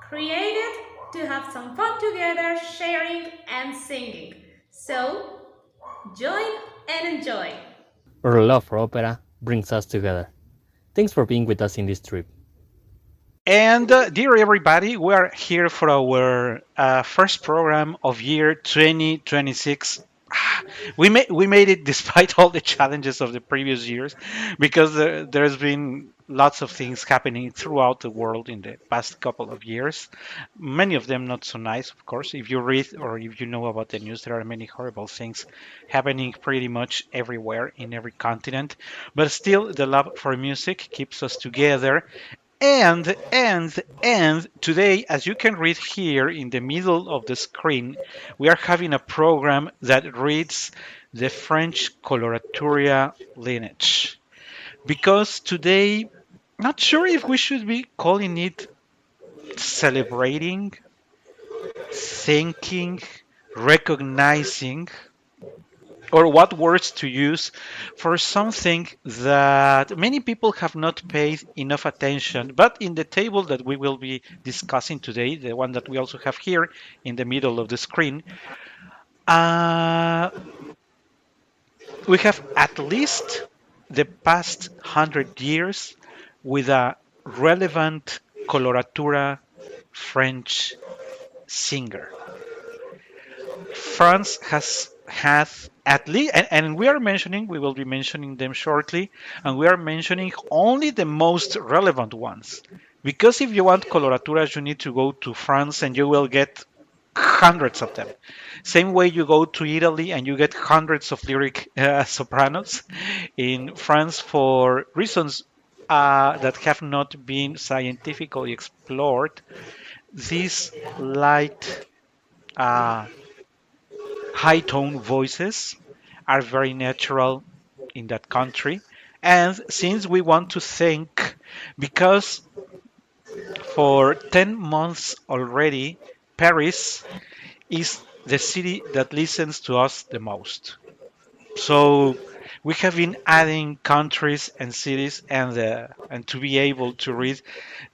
created to have some fun together, sharing and singing. So, join and enjoy. Our love for opera brings us together. Thanks for being with us in this trip. And dear everybody, we are here for our first program of year 2026. We made it despite all the challenges of the previous years, because there's been lots of things happening throughout the world in the past couple of years. Many of them not so nice, of course. If you read or if you know about the news, there are many horrible things happening pretty much everywhere in every continent. But still, the love for music keeps us together, and today, as you can read here in the middle of the screen, we are having a program that reads the French Coloratura lineage. Because today, not sure if we should be calling it celebrating, thinking, recognizing, or what words to use for something that many people have not paid enough attention. But in the table that we will be discussing today, the one that we also have here in the middle of the screen, uh, we have at least the past 100 years with a relevant coloratura French singer. France has had at least, and we are mentioning, we will be mentioning them shortly, and we are mentioning only the most relevant ones. Because if you want coloraturas, you need to go to France and you will get hundreds of them. Same way you go to Italy and you get hundreds of lyric sopranos. In France, for reasons that have not been scientifically explored, these light uh, high tone voices are very natural in that country. And since we want to think, because for 10 months already, Paris is the city that listens to us the most. So we have been adding countries and cities, and to be able to read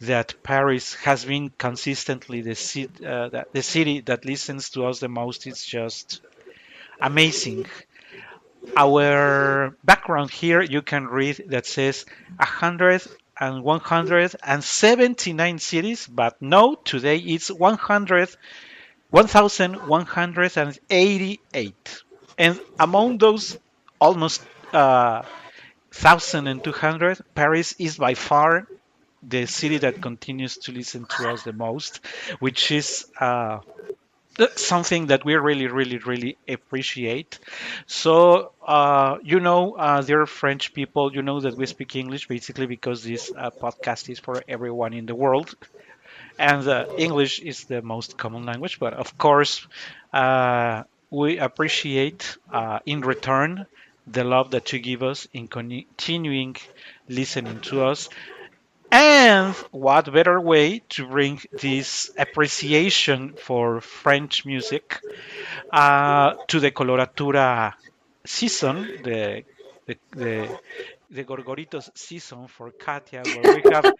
that Paris has been consistently the city that listens to us the most is just amazing. Our background here, you can read that says 179 cities, but no, today it's 1,188. And among those almost 1,200, Paris is by far the city that continues to listen to us the most, which is something that we really, really, really appreciate. So, dear French people, you know that we speak English basically because this podcast is for everyone in the world, and English is the most common language. But of course, we appreciate in return the love that you give us in continuing listening to us. And what better way to bring this appreciation for French music to the coloratura season, the Gorgoritos season for Katia, where we have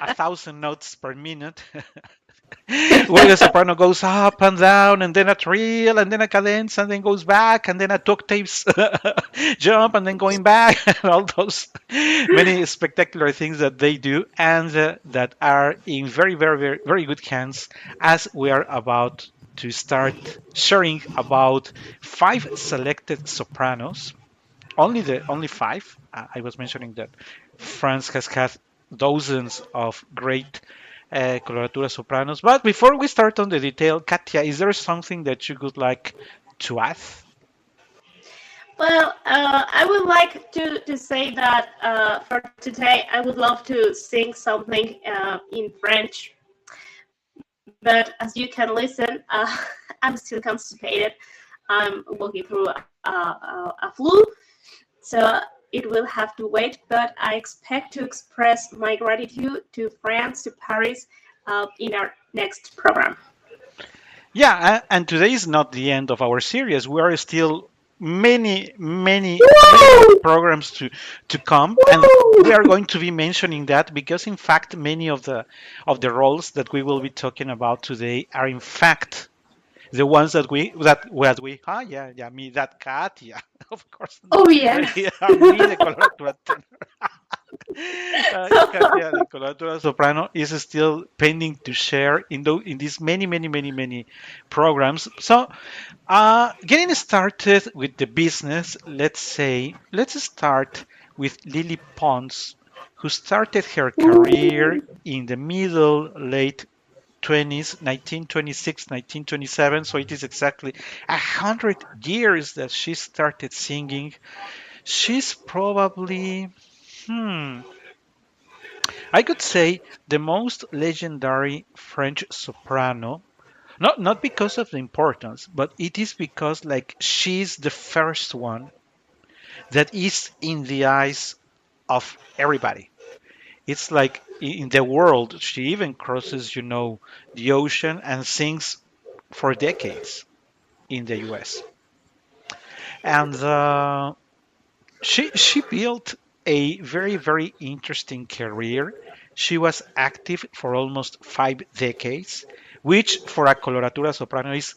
1,000 notes per minute, where the soprano goes up and down, and then a trill, and then a cadence, and then goes back, and then a octaves jump, and then going back, and all those many spectacular things that they do, and that are in very, very, very, very good hands, as we are about to start sharing about five selected sopranos. Only five. I was mentioning that France has had dozens of great coloratura sopranos. But before we start on the detail, Katia, is there something that you would like to add? Well, I would like to say that for today, I would love to sing something in French. But as you can listen, I'm still constipated. I'm walking through a flu, so it will have to wait. But I expect to express my gratitude to France, to Paris, in our next program. Yeah, and today is not the end of our series. We are still many more programs to come, and we are going to be mentioning that because in fact many of the roles that we will be talking about today are in fact the ones that we yeah, me, that cat, yeah, of course. Oh yeah. Yeah, me, the coloratura tenor. Katia, the coloratura soprano, is still pending to share in these many programs. So getting started with the business, let's start with Lily Pons, who started her career in the middle late 20s, 1926, 1927. So it is exactly 100 years that she started singing. She's probably, hmm, I could say the most legendary French soprano. Not because of the importance, but it is because like she's the first one that is in the eyes of everybody. It's like in the world, she even crosses, the ocean and sings for decades in the US. And she built a very interesting career. She was active for almost 5 decades, which for a coloratura soprano is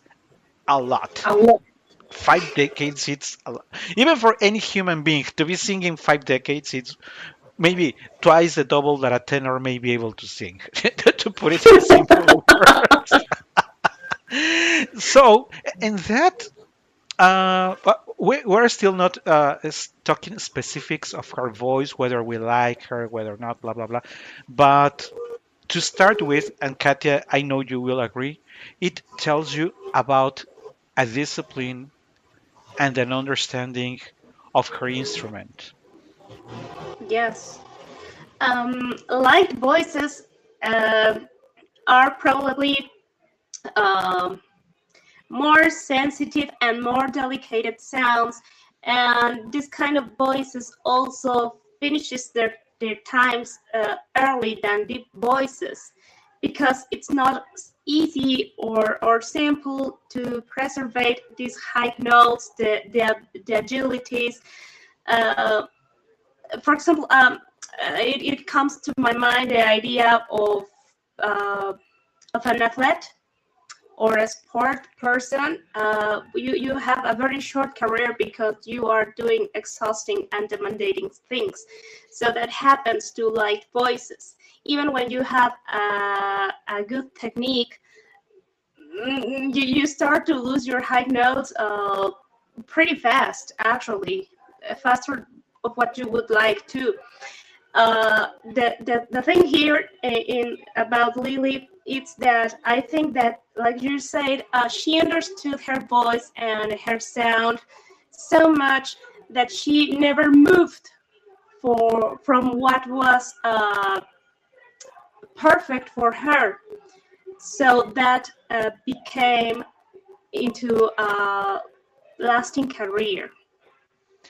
a lot. A lot. 5 decades, it's a lot. Even for any human being to be singing 5 decades, it's maybe twice the double that a tenor may be able to sing, to put it in simple words. So, and that but we're still not talking specifics of her voice, whether we like her, whether or not, blah blah blah. But to start with, and Katia, I know you will agree, it tells you about a discipline and an understanding of her instrument. Yes. Light voices uh, are probably um more sensitive and more delicate sounds, and this kind of voices also finishes their times early than deep voices, because it's not easy or simple to preserve these high notes, the agilities. uh, for example, it comes to my mind the idea uh, of an athlete or a sport person. You have a very short career because you are doing exhausting and demanding things. So that happens to light voices. Even when you have a good technique, you start to lose your high notes pretty fast, actually, faster of what you would like to. The thing here in about Lily, it's that I think that, like you said, she understood her voice and her sound so much that she never moved from what was perfect for her. So that became into a lasting career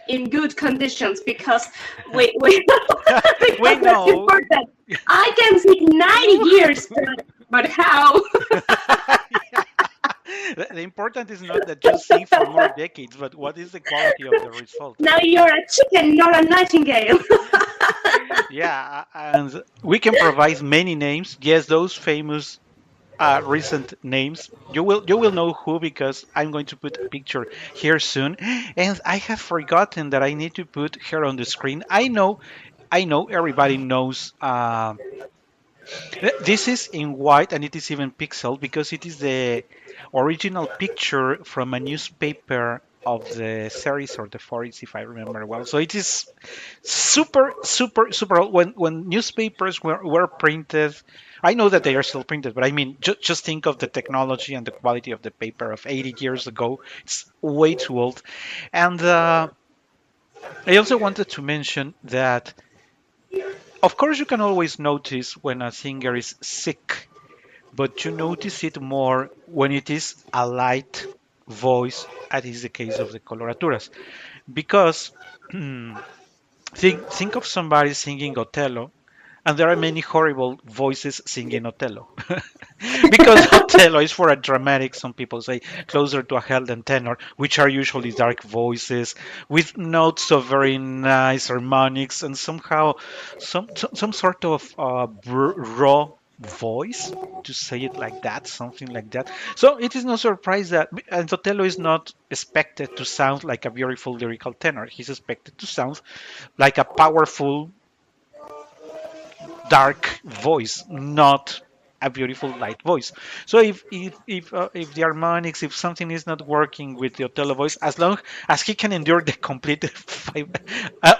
in good conditions, because we We because that's know. important. I can sing 90 years, but how? The important is not that you sing for more decades, but what is the quality of the result? Now you're a chicken, not a nightingale. Yeah, and we can provide many names. Yes, those famous recent names. You will know who, because I'm going to put a picture here soon. And I have forgotten that I need to put her on the screen. I know everybody knows. This is in white and it is even pixel because it is the original picture from a newspaper of the 30s or the 40s, if I remember well. So it is super old. When newspapers were printed, I know that they are still printed, but I mean, just think of the technology and the quality of the paper of 80 years ago. It's way too old. And I also wanted to mention that, of course, you can always notice when a singer is sick, but you notice it more when it is a light voice, as is the case of the coloraturas. Because think of somebody singing Othello, And there are many horrible voices singing Othello. Because Othello is for a dramatic, some people say, closer to a hell than tenor, which are usually dark voices with notes of very nice harmonics and somehow some sort of raw voice, to say it like that, something like that. So it is no surprise that and Othello is not expected to sound like a beautiful lyrical tenor. He's expected to sound like a powerful dark voice, not a beautiful light voice. So if the harmonics, if something is not working with the Othello voice, as long as he can endure the complete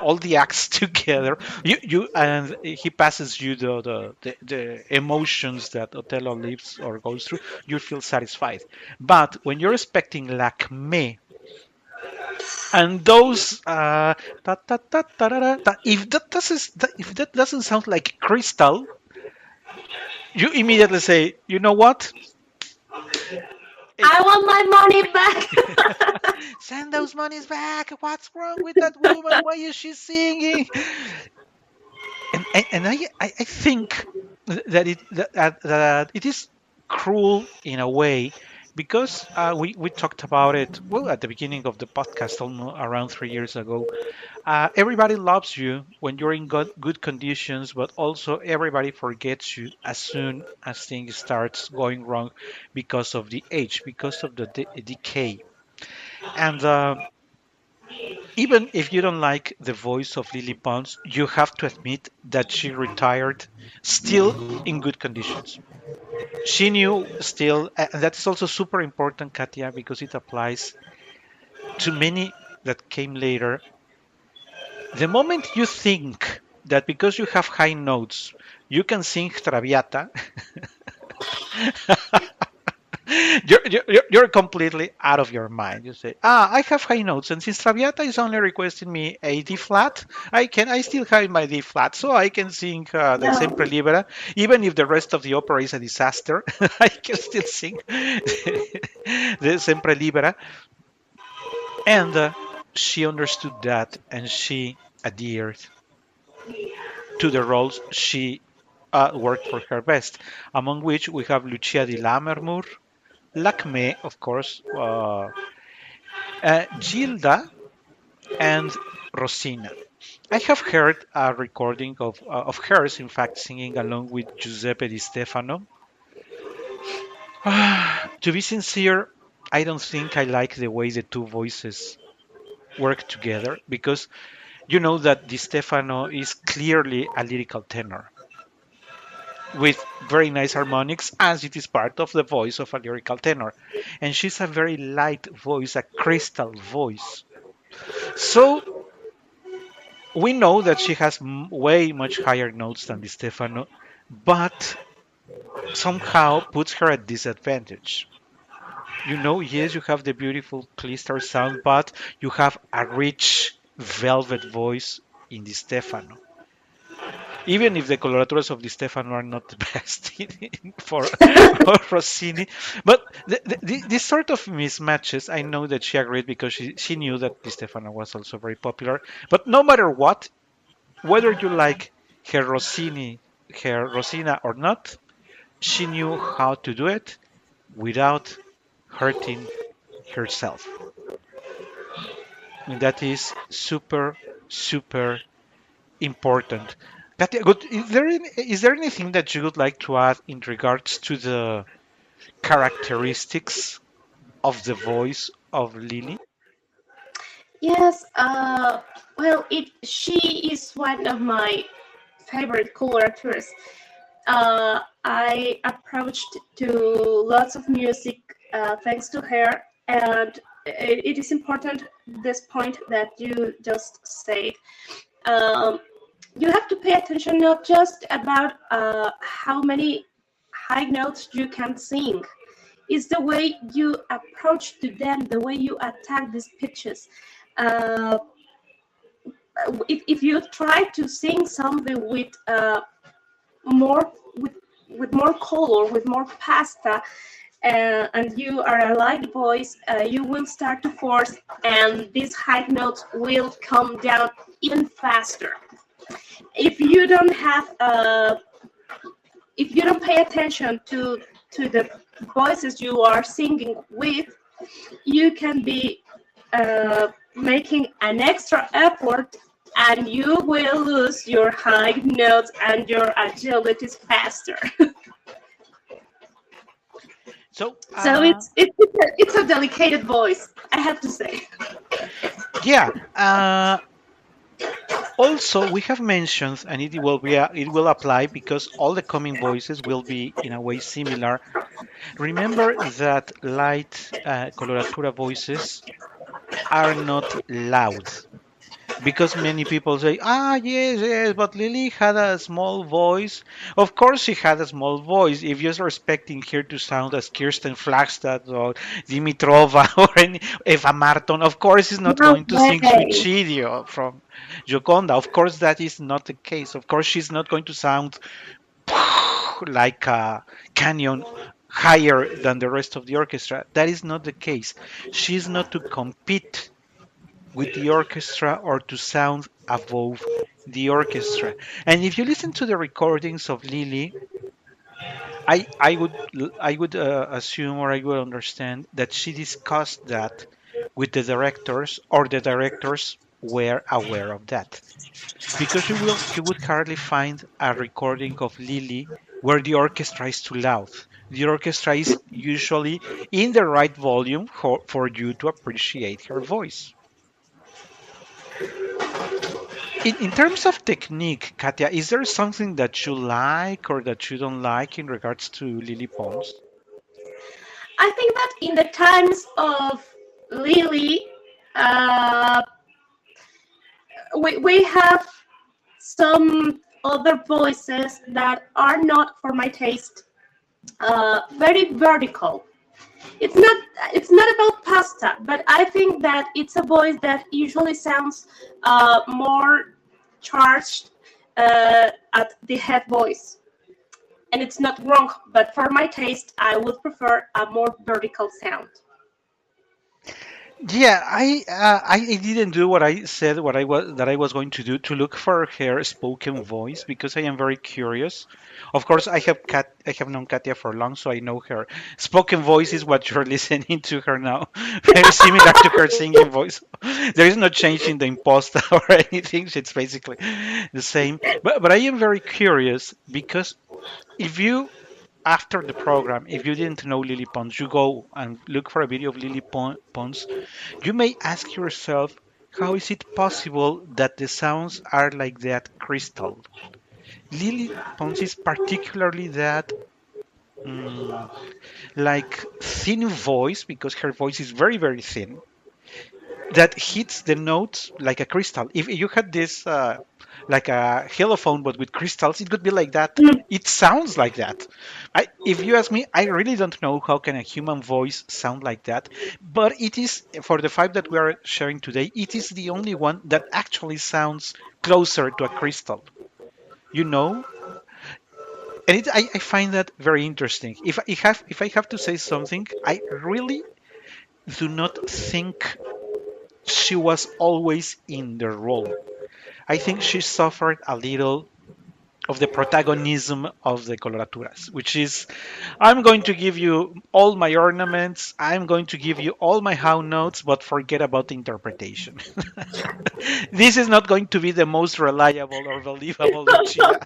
all the acts together, you and he passes you the emotions that Othello lives or goes through, you feel satisfied. But when you're expecting Lakme and those if that doesn't sound like crystal, you immediately say, you know what? I want my money back. Send those monies back. What's wrong with that woman? Why is she singing? And I think that it is cruel in a way because we talked about it well at the beginning of the podcast almost around 3 years ago. Everybody loves you when you're in good conditions, but also everybody forgets you as soon as things starts going wrong because of the age, because of the decay. And even if you don't like the voice of Lily Pons, you have to admit that she retired still in good conditions. She knew still, and that's also super important, Katia, because it applies to many that came later. The moment you think that because you have high notes, you can sing Traviata, you're completely out of your mind. You say, I have high notes, and since Traviata is only requesting me a D flat, I still have my D flat, so I can sing the Sempre No. Libera, even if the rest of the opera is a disaster. I can still sing the Sempre Libera, and she understood that, and she adhered to the roles she worked for her best, among which we have Lucia di Lammermoor, Lakme, of course, Gilda, and Rosina. I have heard a recording of hers, in fact, singing along with Giuseppe Di Stefano. To be sincere, I don't think I like the way the two voices work together because you know that Di Stefano is clearly a lyrical tenor with very nice harmonics as it is part of the voice of a lyrical tenor. And she's a very light voice, a crystal voice. So we know that she has way much higher notes than Di Stefano, but somehow puts her at disadvantage. You know, yes, you have the beautiful clear sound, but you have a rich velvet voice in Di Stefano. Even if the coloraturas of Di Stefano are not the best for Rossini, but this sort of mismatches, I know that she agreed because she knew that Di Stefano was also very popular. But no matter what, whether you like her Rossini, her Rosina or not, she knew how to do it without hurting herself. And that is super, super important. Katia, good. Is there anything that you would like to add in regards to the characteristics of the voice of Lily? Yes. Well, she is one of my favorite coloratures. I approached to lots of music thanks to her, and it is important this point that you just said. Um, you have to pay attention not just about how many high notes you can sing. It's the way you approach to them, the way you attack these pitches. Uh, if you try to sing something with more with more color, with more pasta, and you are a light voice, you will start to force, and these high notes will come down even faster. if you don't have if you don't pay attention to the voices you are singing with, you can be making an extra effort, and you will lose your high notes and your agilities faster. So, So it's a delicate voice, I have to say. yeah. Also, we have mentioned, and it will apply because all the coming voices will be in a way similar. Remember that light coloratura voices are not loud. Because many people say, yes, yes, but Lily had a small voice. Of course, she had a small voice. If you're expecting her to sound as Kirsten Flagstad or Dimitrova or Eva Marton, of course, she's not No going to sing way. Suicidio from Gioconda. Of course, that is not the case. Of course, she's not going to sound like a canyon higher than the rest of the orchestra. That is not the case. She's not to compete with the orchestra or to sound above the orchestra. And if you listen to the recordings of Lily, I would assume or I would understand that she discussed that with the directors, or the directors were aware of that, because you would hardly find a recording of Lily where the orchestra is too loud. The orchestra is usually in the right volume for you to appreciate her voice. In terms of technique, Katia, is there something that you like or that you don't like in regards to Lily Pons? I think that in the times of Lily, uh, we have some other voices that are not, for my taste, very vertical. It's not about pasta, but I think that it's a voice that usually sounds more charged at the head voice. And it's not wrong, but for my taste, I would prefer a more vertical sound. Yeah, I didn't do what I said what I was going to do to look for her spoken voice because I am very curious. Of course, I have known Katia for long, so I know her spoken voice is what you're listening to her now, very similar to her singing voice. There is no change in the imposta or anything. It's basically the same. But I am very curious because if you after the program, if you didn't know Lily Pons, you go and look for a video of Lily Pons, you may ask yourself, how is it possible that the sounds are like that crystal? Lily Pons is particularly that mm, like thin voice because her voice is very, very thin that hits the notes like a crystal. If you had this like a xylophone but with crystals, it could be like that. Mm. It sounds like that. If you ask me, I really don't know how can a human voice sound like that. But it is for the five that we are sharing today. It is the only one that actually sounds closer to a crystal. You know, and I find that very interesting. If I have to say something, I really do not think she was always in the role. I think she suffered a little of the protagonism of the coloraturas, which is I'm going to give you all my ornaments, I'm going to give you all my how notes, but forget about the interpretation. This is not going to be the most reliable or believable Lucia.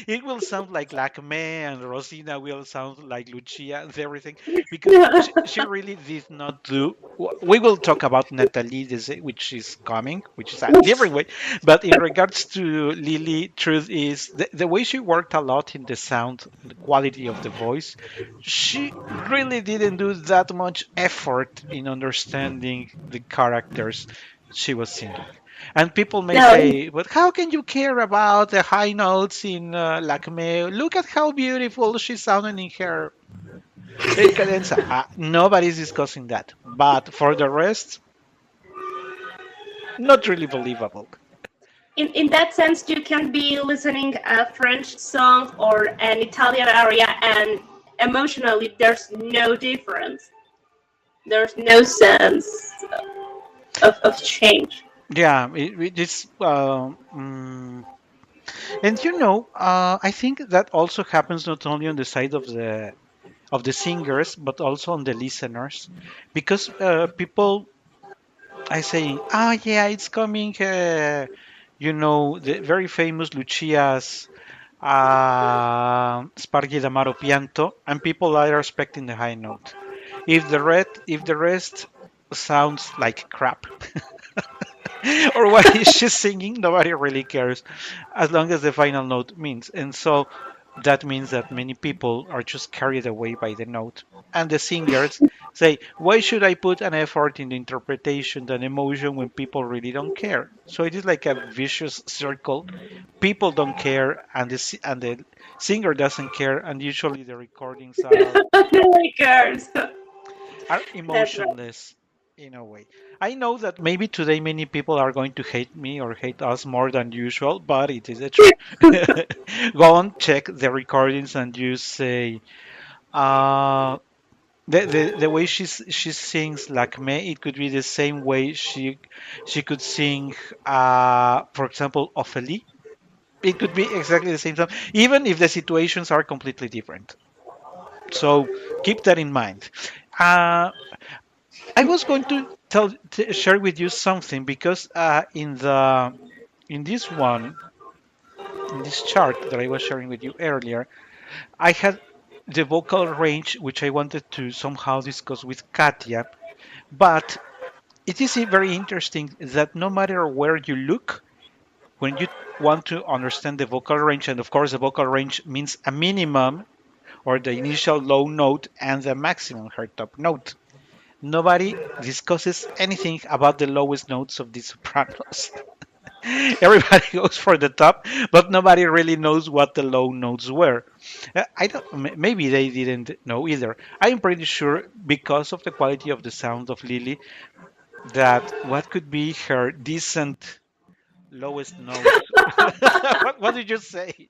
It will sound like Lacme and Rosina will sound like Lucia and everything because she really did not do. We will talk about Natalie, which is coming, which is a different way. But in regards to Lily, truth is the way she worked a lot in the sound, the quality of the voice, she really didn't do that much effort in understanding the characters she was singing. And people may No. say, but how can you care about the high notes in Lacme? Look at how beautiful she's sounding in her cadenza. Nobody's discussing that. But for the rest, not really believable. In that sense, you can be listening a French song or an Italian aria, and emotionally, there's no difference. There's no sense of change. Yeah, it is. And I think that also happens not only on the side of the singers, but also on the listeners, because people I saying, ah, yeah, it's coming. The very famous Lucia's Sparghi d'Amaro Pianto, and people are expecting the high note. If the rest sounds like crap, or what is she singing, nobody really cares, as long as the final note means. And so that means that many people are just carried away by the note. And the singers say, why should I put an effort in the interpretation and emotion when people really don't care? So it is like a vicious circle. People don't care, and and the singer doesn't care, and usually the recordings Nobody cares. are That's right. emotionless in a way. I know that maybe today many people are going to hate me or hate us more than usual, but it is the truth. Go on, check the recordings, and you say, uh, the way she sings like me, it could be the same way she could sing, for example, Ophélie. It could be exactly the same song, even if the situations are completely different. So keep that in mind. Uh, I was going to share with you something because in this one in this chart that I was sharing with you earlier, I had the vocal range which I wanted to somehow discuss with Katia, but it is very interesting that no matter where you look, when you want to understand the vocal range, and of course the vocal range means a minimum or the initial low note and the maximum high top note. Nobody discusses anything about the lowest notes of the sopranos. Everybody goes for the top, but nobody really knows what the low notes were. I don't. Maybe they didn't know either. I'm pretty sure because of the quality of the sound of Lily, that what could be her decent lowest notes. What did you say?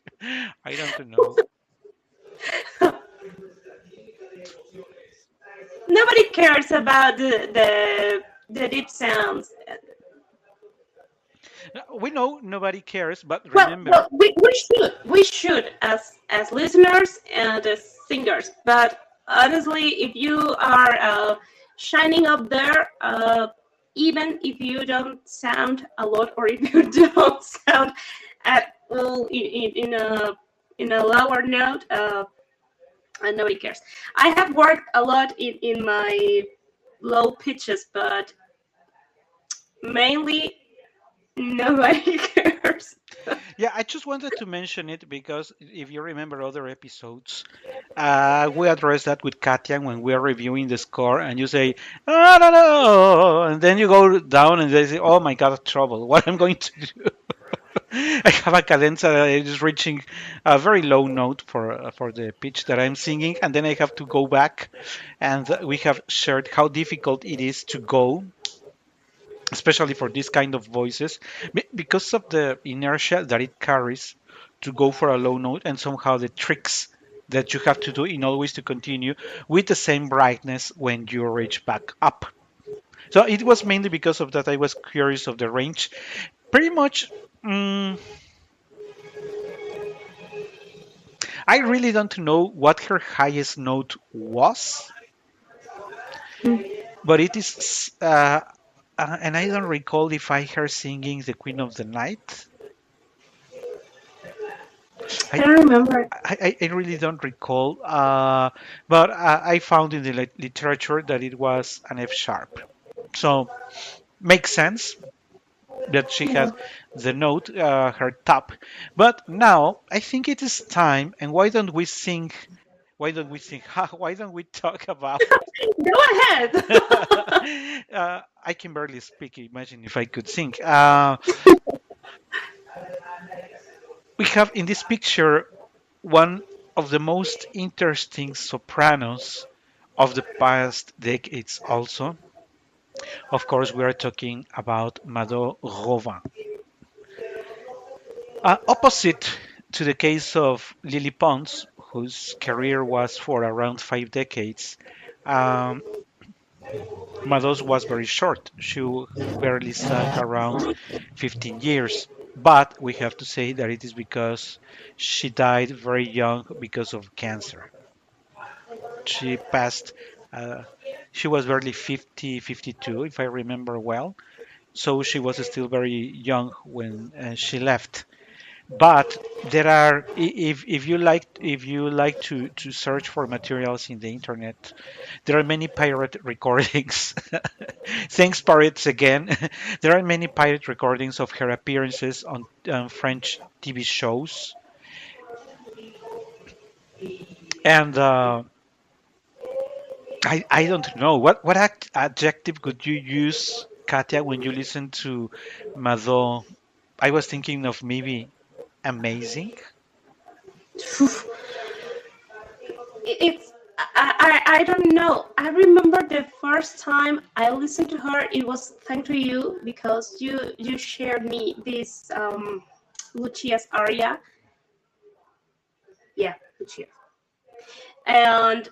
I don't know. Nobody cares about the deep sounds. We know nobody cares, but Well, remember, we should as listeners and as singers. But honestly, if you are shining up there, even if you don't sound a lot, or if you don't sound at all in a lower note, and nobody cares. I have worked a lot in my low pitches, but mainly nobody cares. yeah, I just wanted to mention it because if you remember other episodes, we addressed that with Katya when we are reviewing the score, and you say, "Oh no, no," and then you go down and they say, "Oh my God, trouble! What I'm going to do?" I have a cadenza that is reaching a very low note for the pitch that I'm singing, and then I have to go back, and we have shared how difficult it is to go, especially for this kind of voices, because of the inertia that it carries to go for a low note, and somehow the tricks that you have to do in always to continue with the same brightness when you reach back up. So it was mainly because of that I was curious of the range. Pretty much, mm, I really don't know what her highest note was, but it is, and I don't recall if I heard singing the Queen of the Night. I I don't remember. I really don't recall, but I found in the literature that it was an F sharp. So makes sense that she Yeah. had the note, her top. But now I think it is time, and why don't we sing? Why don't we sing? Why don't we talk about? Go ahead. I can barely speak. Imagine if I could sing. We have in this picture one of the most interesting sopranos of the past decades also. Of course, we are talking about Mado Robin. Opposite to the case of Lily Pons, whose career was for around 5 decades, um, Mados was very short. She barely sang around 15 years. But we have to say that it is because she died very young because of cancer. She passed, uh, she was barely 50, 52, if I remember well. So she was still very young when she left. But there are, if you like to search for materials in the internet, there are many pirate recordings. Thanks, pirates again. There are many pirate recordings of her appearances on French TV shows, and I don't know what adjective could you use, Katia, when you listen to Mado. I was thinking of maybe amazing. It's I don't know. I remember the first time I listened to her. It was thanks to you because you shared me this Lucia's aria. Yeah, Lucia, and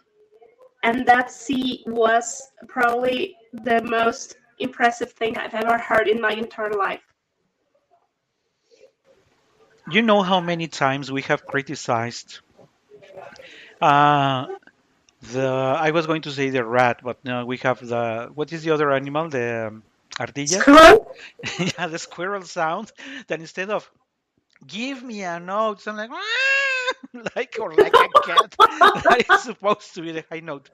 that sea was probably the most impressive thing I've ever heard in my entire life. You know how many times we have criticized uh, the. I was going to say the rat, but no, we have the. What is the other animal? The ardilla? Squirrel? Yeah, the squirrel sound. That instead of give me a note, I'm like, "Ah!" like or like a cat. That is supposed to be the high note.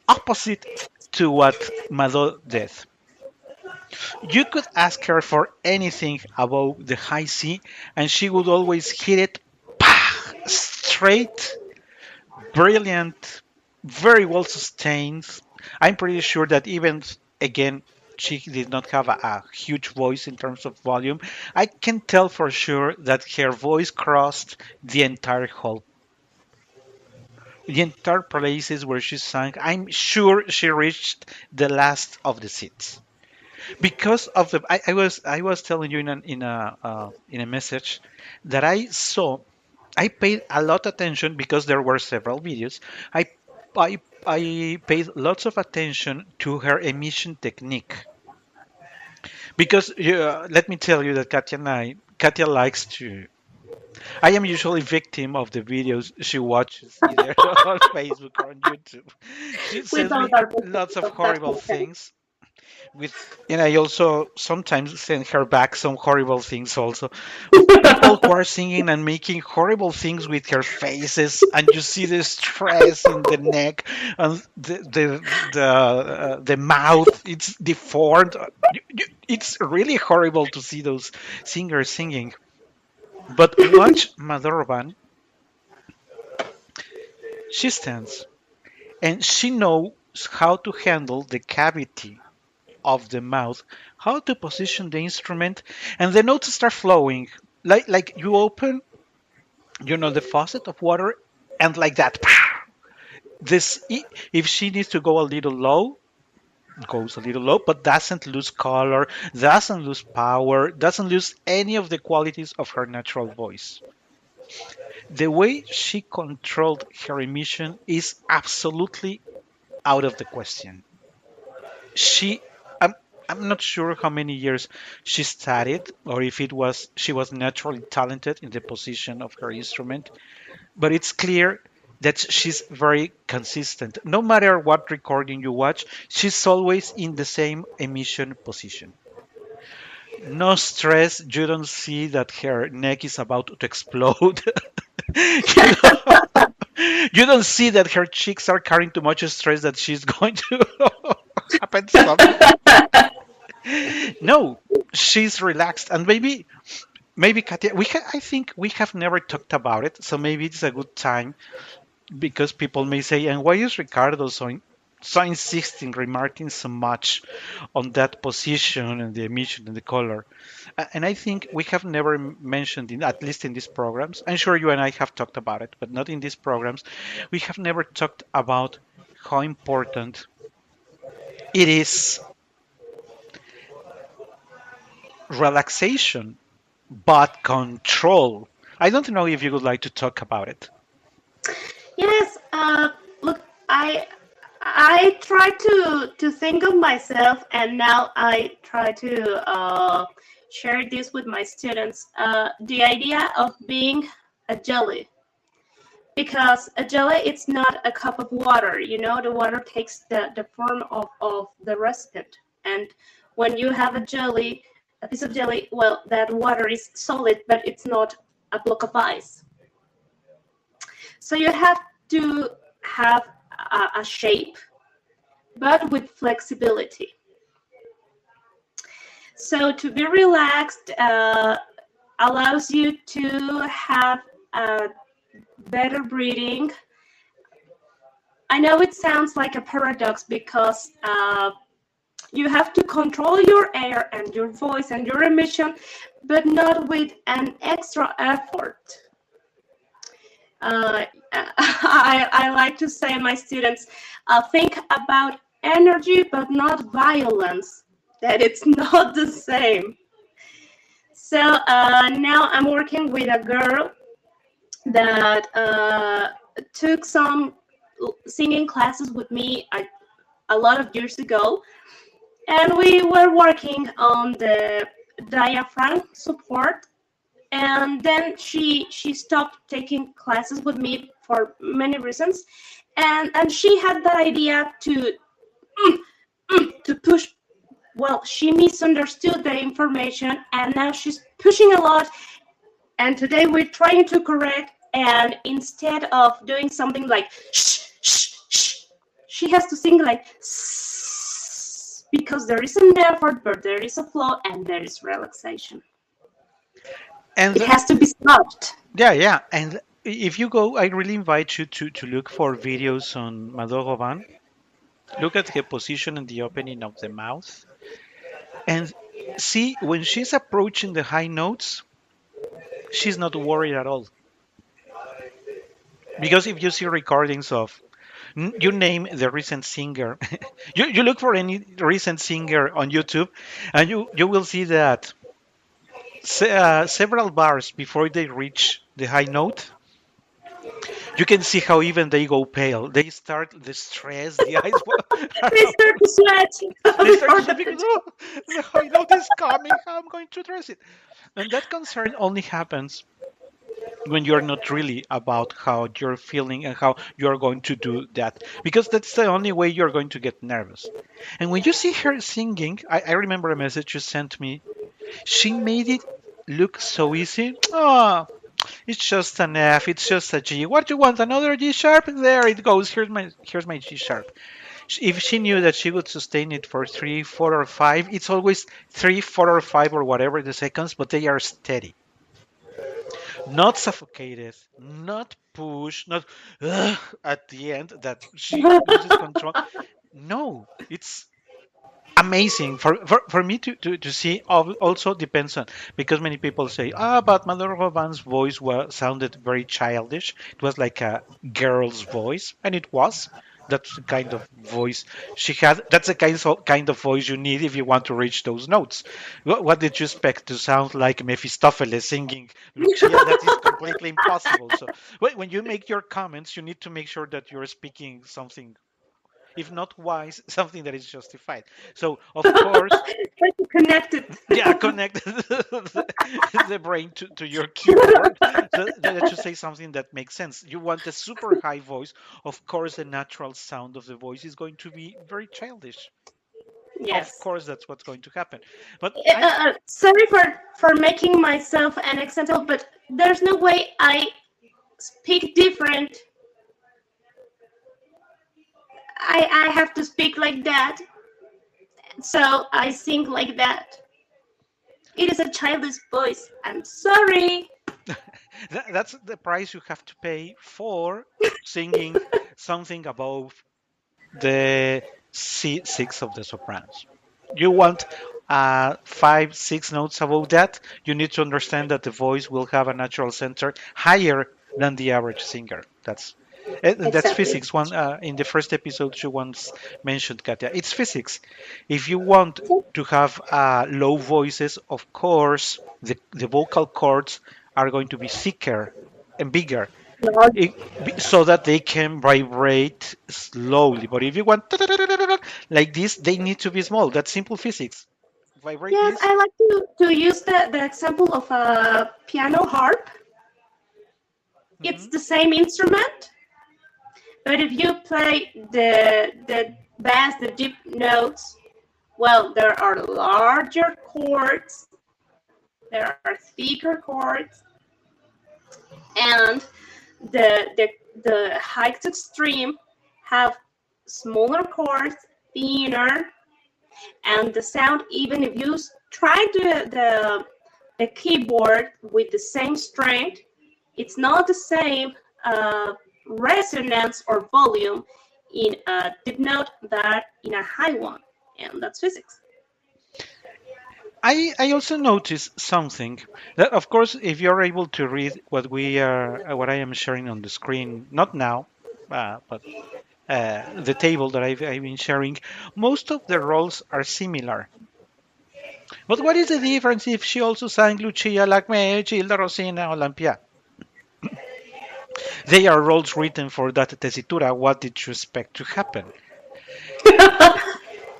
Opposite to what Mado did. You could ask her for anything about the high C, and she would always hit it straight, brilliant, very well sustained. I'm pretty sure that even again, she did not have a huge voice in terms of volume. I can tell for sure that her voice crossed the entire places where she sang. I'm sure she reached the last of the seats because of the. I was telling you in a message that I paid a lot attention because there were several videos. I paid lots of attention to her emission technique because let me tell you that Katia likes to. I am usually victim of the videos she watches either on Facebook or on YouTube. She We sends both me are lots of of that horrible content. things with, and I also sometimes send her back some horrible things also with people who are singing and making horrible things with her faces, and you see the stress in the neck and the mouth. It's deformed. It's really horrible to see those singers singing. But watch Madhuravan. She stands and she knows how to handle the cavity of the mouth, how to position the instrument, and the notes start flowing. Like you open, the faucet of water, and like that. This if she needs to go a little low, goes a little low, but doesn't lose color, doesn't lose power, doesn't lose any of the qualities of her natural voice. The way she controlled her emission is absolutely out of the question. She I'm I'm not sure how many years she studied or if it was she was naturally talented in the position of her instrument, but it's clear that she's very consistent. No matter what recording you watch, she's always in the same emission position. No stress, you don't see that her neck is about to explode. you, don't, you don't see that her cheeks are carrying too much stress that she's going to happen something. No, she's relaxed, and maybe Katia, I think we have never talked about it, so maybe it's a good time because people may say, and why is Ricardo so insisting, remarking so much on that position and the emission and the color? And I think we have never mentioned, at least in these programs. I'm sure you and I have talked about it, but not in these programs. We have never talked about how important it is relaxation but control. I don't know if you would like to talk about it. Yes. Look, I try to think of myself, and now I try to share this with my students. The idea of being a jelly, because a jelly it's not a cup of water. You know, the water takes the form of the recipient, and when you have a jelly, a piece of jelly, well, that water is solid, but it's not a block of ice. So you have to have a shape, but with flexibility. So to be relaxed allows you to have a better breathing. I know it sounds like a paradox because you have to control your air and your voice and your emission, but not with an extra effort. I like to say to my students, think about energy, but not violence, that it's not the same. So now I'm working with a girl that took some singing classes with me a lot of years ago, and we were working on the diaphragm support, and then she stopped taking classes with me for many reasons, and she had the idea to push. Well, she misunderstood the information, and now she's pushing a lot, and today we're trying to correct, and instead of doing something like shh shh shh, she has to sing like because there is an effort, but there is a flow and there is relaxation. And it has to be stopped. Yeah. And if you go, I really invite you to look for videos on Madame Robin. Look at her position and the opening of the mouth. And see, when she's approaching the high notes, she's not worried at all. Because if you see recordings of, you name the recent singer, you look for any recent singer on YouTube, and you will see that several bars before they reach the high note, you can see how even they go pale. They start the stress, the eyes. They start to sweat. They start to sweat because the high note is coming. How I'm going to address it? And that concern only happens when you're not really about how you're feeling and how you're going to do that, because that's the only way you're going to get nervous. And when you see her singing, I remember a message you sent me. She made it look so easy. Oh, it's just an F. It's just a G. What do you want? Another G sharp? There it goes. Here's my G sharp. If she knew that she would sustain it for 3, 4, or 5, it's always 3, 4, or 5 or whatever the seconds, but they are steady. Not suffocated, not pushed, not at the end that she loses control. No, it's amazing for me to see. Also depends on, because many people say, but Madame Robin's voice sounded very childish. It was like a girl's voice, and it was. That's the kind of voice she had. That's the kind of voice you need if you want to reach those notes. What did you expect to sound like Mephistopheles singing Lucia? That is completely impossible. So when you make your comments, you need to make sure that you're speaking something, if not wise, something that is justified. So, of course, connected. Yeah, connect the brain to your keyboard so that you say something that makes sense. You want a super high voice. Of course, the natural sound of the voice is going to be very childish. Yes. Of course, that's what's going to happen. But sorry for making myself an example, but there's no way I speak different. I have to speak like that, so I sing like that. It is a childish voice. I'm sorry. That's the price you have to pay for singing something above the C6 of the sopranos. You want 5, 6 notes above that, you need to understand that the voice will have a natural center higher than the average singer. That's physics. One in the first episode you once mentioned, Katia. It's physics. If you want to have low voices, of course, the vocal cords are going to be thicker and bigger. Large. it, so that they can vibrate slowly. But if you want like this, they need to be small. That's simple physics. Vibrate Yes, this. I like to use the example of a piano harp. It's Mhm. the same instrument, but if you play the bass, the deep notes, well, there are larger chords, there are thicker chords, and the the the high to extreme have smaller chords, thinner, and the sound, even if you try the keyboard with the same strength, it's not the same resonance or volume in a deep note that in a high one, and that's physics. I also noticed something that, of course, if you're able to read what I am sharing on the screen, not now, but the table that I've been sharing, most of the roles are similar. But what is the difference if she also sang Lucia, Lacme, Gilda, Rosina, Olympia? They are roles written for that tessitura. What did you expect to happen?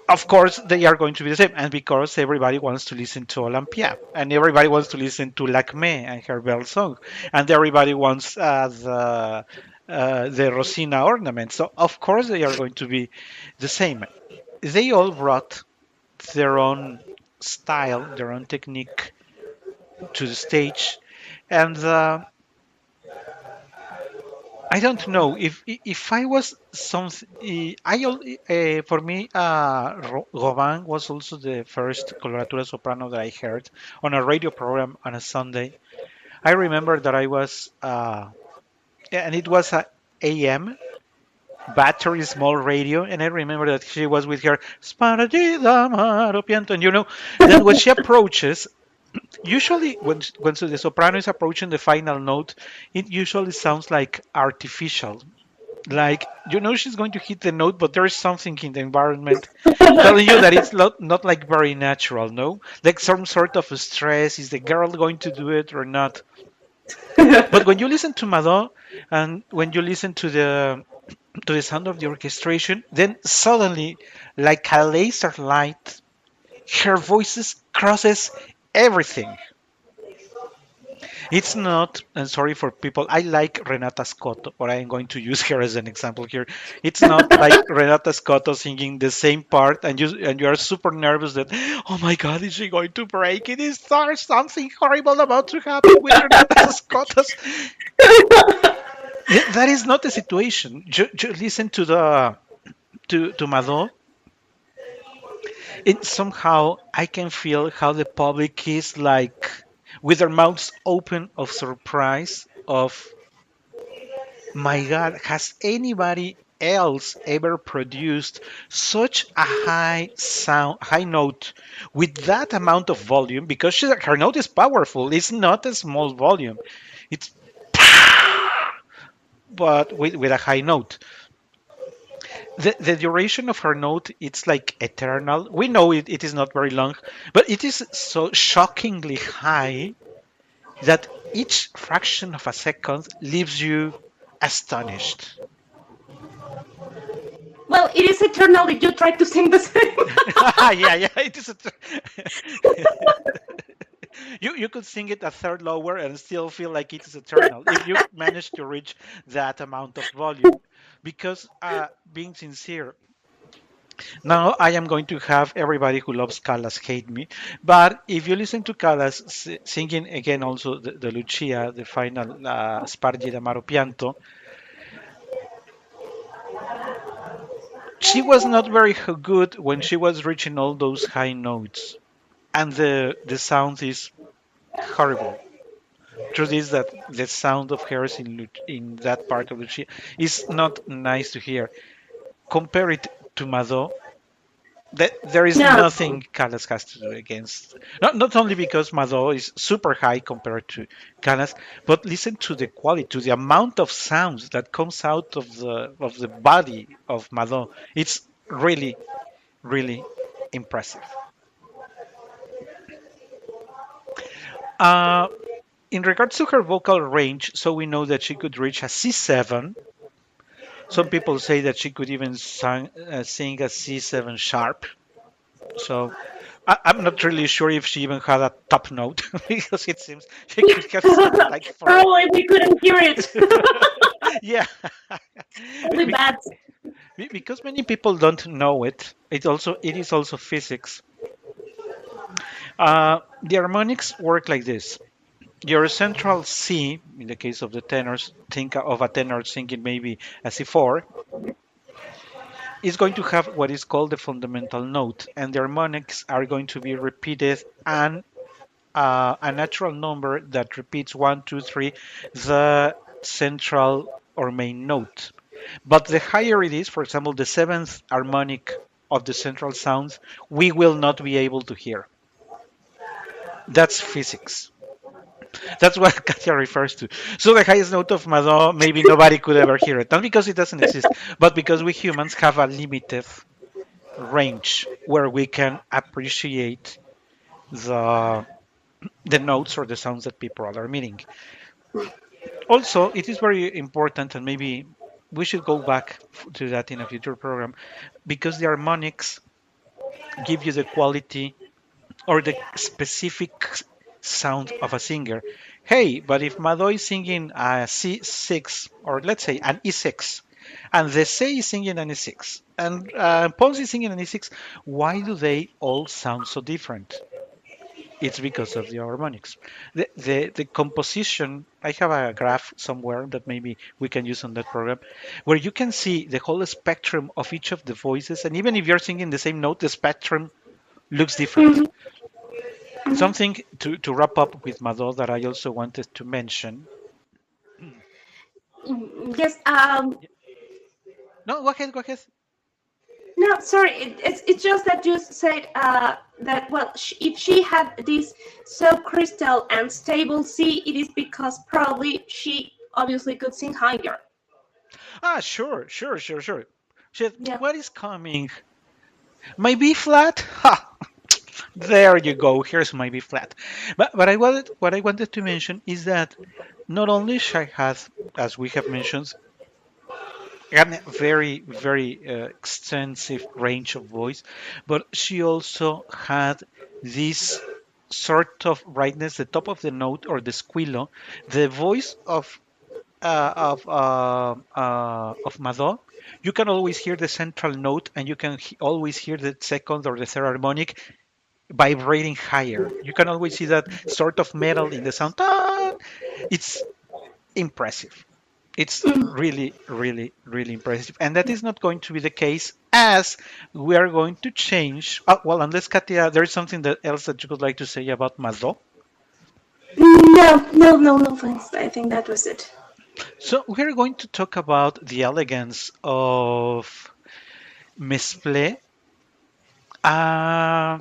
Of course, they are going to be the same, and because everybody wants to listen to Olympia, and everybody wants to listen to Lacme and her bell song, and everybody wants the Rosina ornament. So of course they are going to be the same. They all brought their own style, their own technique to the stage, and I don't know if I was something. For me, Robin was also the first coloratura soprano that I heard on a radio program on a Sunday. I remember that I was, and it was a AM battery small radio, and I remember that she was with her Sparagida Maropiento, and then when she approaches, usually when the soprano is approaching the final note, it usually sounds like artificial. Like she's going to hit the note, but there is something in the environment telling you that it's not like very natural, no? Like some sort of a stress. Is the girl going to do it or not? But when you listen to Mado and when you listen to the sound of the orchestration, then suddenly, like a laser light, her voice crosses everything. It's not, and sorry for people, I like Renata Scotto, but I'm going to use her as an example here. It's not like Renata Scotto singing the same part, and you are super nervous that, oh my God, is she going to break it? Is there something horrible about to happen with Renata Scotto's? That is not the situation. Listen to Mado. It somehow I can feel how the public is like with their mouths open of surprise of my God, has anybody else ever produced such a high note with that amount of volume? Because her note is powerful. It's not a small volume. It's but with a high note. The duration of her note, it's like eternal. We know it is not very long, but it is so shockingly high that each fraction of a second leaves you astonished. Well, it is eternal if you try to sing the same. Yeah, it is. You could sing it a third lower and still feel like it is eternal if you manage to reach that amount of volume. Because being sincere, now I am going to have everybody who loves Callas hate me. But if you listen to Callas singing again, also the Lucia, the final Spargi d'Amaro Pianto, she was not very good when she was reaching all those high notes, and the sound is horrible. Truth is that the sound of hers in that part of the Lucia is not nice to hear. Compare it to Mado. There is No. nothing Callas has to do against. Not only because Mado is super high compared to Callas, but listen to the quality, to the amount of sounds that comes out of the body of Mado. It's really, really impressive. Uh, In regards to her vocal range, so we know that she could reach a C7. Some people say that she could even sing a C7 sharp. So I'm not really sure if she even had a top note because it seems she could have sung like four. Probably we couldn't hear it. Yeah, Only Be- bad. because many people don't know it. It is also physics. The harmonics work like this. Your central C, in the case of the tenors, think of a tenor singing maybe a C4, is going to have what is called the fundamental note, and the harmonics are going to be repeated and a natural number that repeats 1, 2, 3, the central or main note. But the higher it is, for example, the seventh harmonic of the central sounds, we will not be able to hear. That's physics. That's what Katia refers to. So the highest note of Mado, maybe nobody could ever hear it. Not because it doesn't exist, but because we humans have a limited range where we can appreciate the the notes or the sounds that people are emitting. Also, it is very important, and maybe we should go back to that in a future program, because the harmonics give you the quality or the specific sound of a singer. Hey, but if Mado is singing a C6, or let's say an E6, and the Say is singing an E6, and Pons is singing an E6, why do they all sound so different? It's because of the harmonics. The composition, I have a graph somewhere that maybe we can use on that program, where you can see the whole spectrum of each of the voices, and even if you're singing the same note, the spectrum looks different. Mhm, Something to wrap up with Mado that I also wanted to mention. mhm. Yes. No, go ahead, go ahead. No, sorry. It's just that you said that well, if she had this so crystal and stable C, it is because probably she obviously could sing higher. Ah, sure, sure, sure, sure. Shit, Yeah. what is coming? My B flat? Ha! There you go. Here's my B flat. But what I wanted to mention is that not only she has, as we have mentioned, a very extensive range of voice, but she also had this sort of brightness, the top of the note or the squillo, the voice of Mado. You can always hear the central note, and you can always hear the second or the third harmonic vibrating higher. You can always see that sort of metal in the sound. Ah! It's impressive. It's really impressive. And that is not going to be the case as we are going to change. Well, unless Katia, there is something else that you would like to say about Mado. No, thanks. I think that was it. So we're going to talk about the elegance of Mesple. Uh,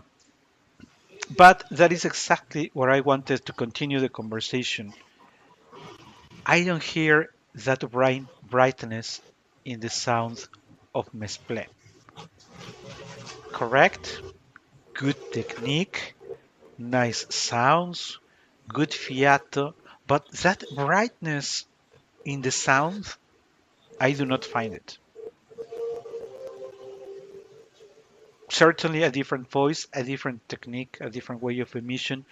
but that is exactly where I wanted to continue the conversation. I don't hear that brightness in the sound of Mesple. Correct? Good technique, nice sounds, good fiato, but that brightness in the sound, I do not find it. Certainly a different voice, a different technique, a different way of emission,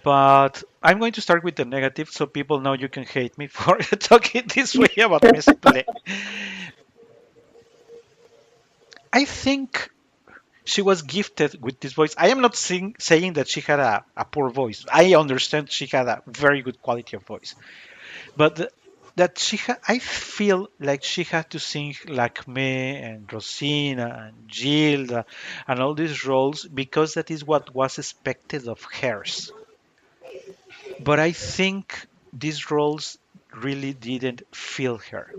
but I'm going to start with the negative so people know you can hate me for talking this way about Mesple. I think she was gifted with this voice. I am not saying that she had a poor voice. I understand she had a very good quality of voice, but that I feel like she had to sing like me and Rosina and Gilda and all these roles because that is what was expected of hers. But I think these roles really didn't feel her.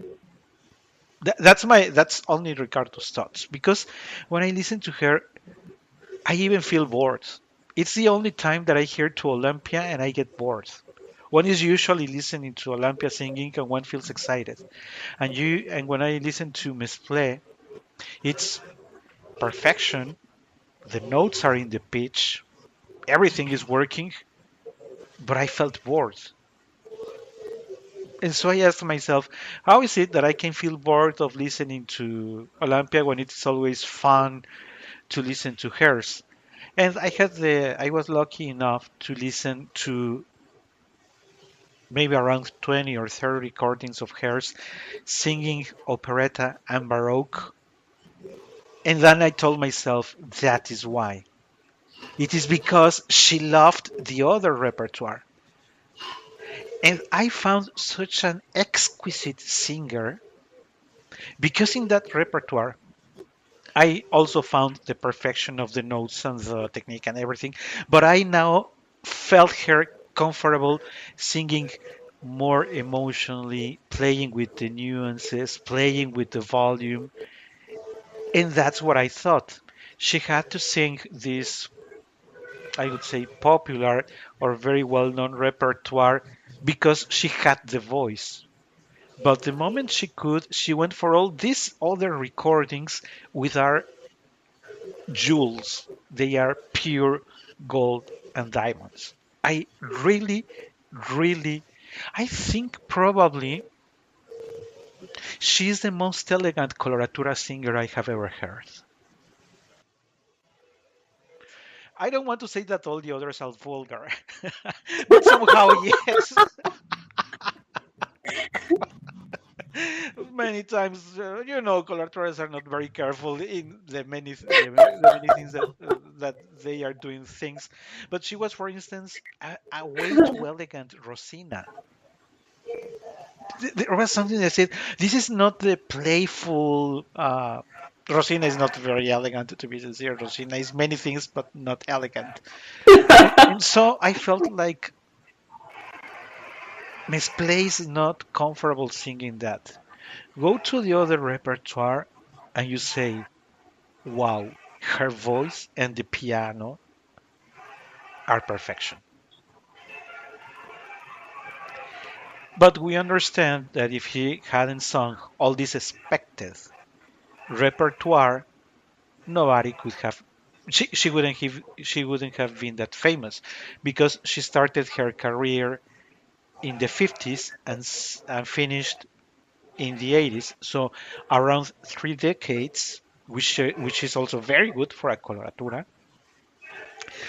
That's only Ricardo's thoughts because when I listen to her, I even feel bored. It's the only time that I hear to Olympia and I get bored. One is usually listening to Olympia singing and one feels excited. And when I listen to Miss Play, it's perfection. The notes are in the pitch. Everything is working. but I felt bored. And so I asked myself, how is it that I can feel bored of listening to Olympia when it's always fun to listen to hers? And I was lucky enough to listen to maybe around 20 or 30 recordings of hers singing operetta and baroque. And then I told myself, that is why. It is because she loved the other repertoire. And I found such an exquisite singer because in that repertoire, I also found the perfection of the notes and the technique and everything. But I now felt her comfortable singing more emotionally, playing with the nuances, playing with the volume. And that's what I thought. She had to sing this, I would say, popular or very well known repertoire because she had the voice. But the moment she could, she went for all these other recordings with our jewels. They are pure gold and diamonds. I really, really, I think probably she's the most elegant coloratura singer I have ever heard. I don't want to say that all the others are vulgar, but somehow yes. Many times, collectors are not very careful in the many things that they are doing things. But she was, for instance, a way too elegant Rosina. There was something that said, "This is not the playful." Rosina is not very elegant, to be sincere. Rosina is many things, but not elegant. And so I felt like Miss Play is not comfortable singing that. Go to the other repertoire and you say, wow, her voice and the piano are perfection. But we understand that if he hadn't sung all this expected repertoire, nobody could have. She wouldn't have been that famous because she started her career in the 50s and finished in the 80s. So around 3 decades, which is also very good for a coloratura.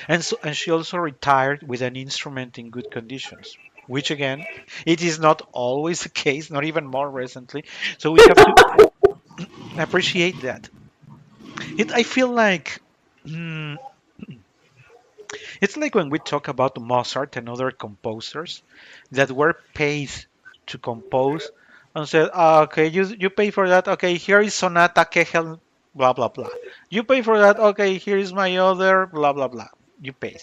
And she also retired with an instrument in good conditions, which again, it is not always the case, not even more recently. So we have to appreciate that. I feel like mm, it's like when we talk about Mozart and other composers that were paid to compose and said, okay, you pay for that. Okay, here is Sonata Kegel, blah, blah, blah. You pay for that. Okay, here is my other, blah, blah, blah. You pay.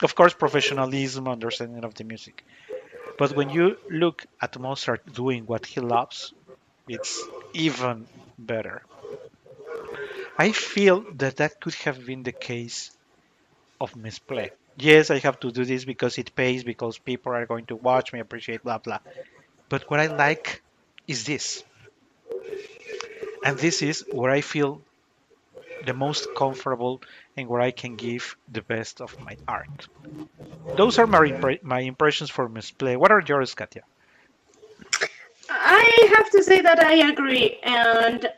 Of course, professionalism, understanding of the music. But when you look at Mozart doing what he loves, it's even better. I feel that that could have been the case of misplay. Yes, I have to do this because it pays, because people are going to watch me, appreciate, blah, blah. But what I like is this. And this is where I feel the most comfortable and where I can give the best of my art. Those are my impressions for misplay. What are yours, Katia? I have to say that I agree. And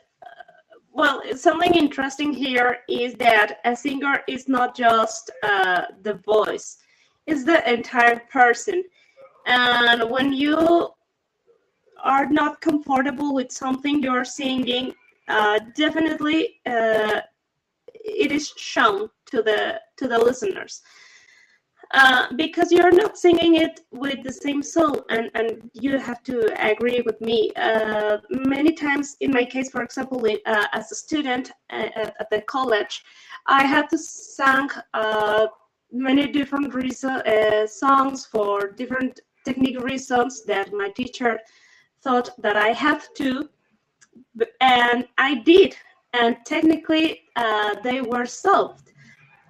well, something interesting here is that a singer is not just the voice, it's the entire person. And when you are not comfortable with something you're singing, definitely it is shown to the listeners. Because you're not singing it with the same soul, and you have to agree with me. Many times, in my case, for example, as a student at the college, I had to sing many different songs for different technical reasons that my teacher thought that I have to, and I did, and technically they were solved.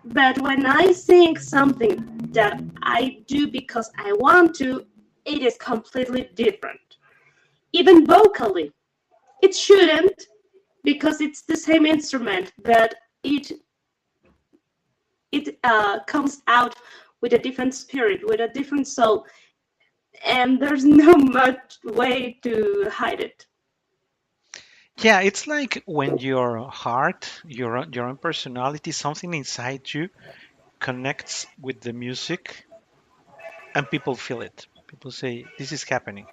But when I sing something that I do because I want to, it is completely different. Even vocally, it shouldn't because it's the same instrument, but it comes out with a different spirit, with a different soul, and there's no much way to hide it. Yeah, it's like when your heart, your own personality, something inside you connects with the music, and people feel it. People say this is happening.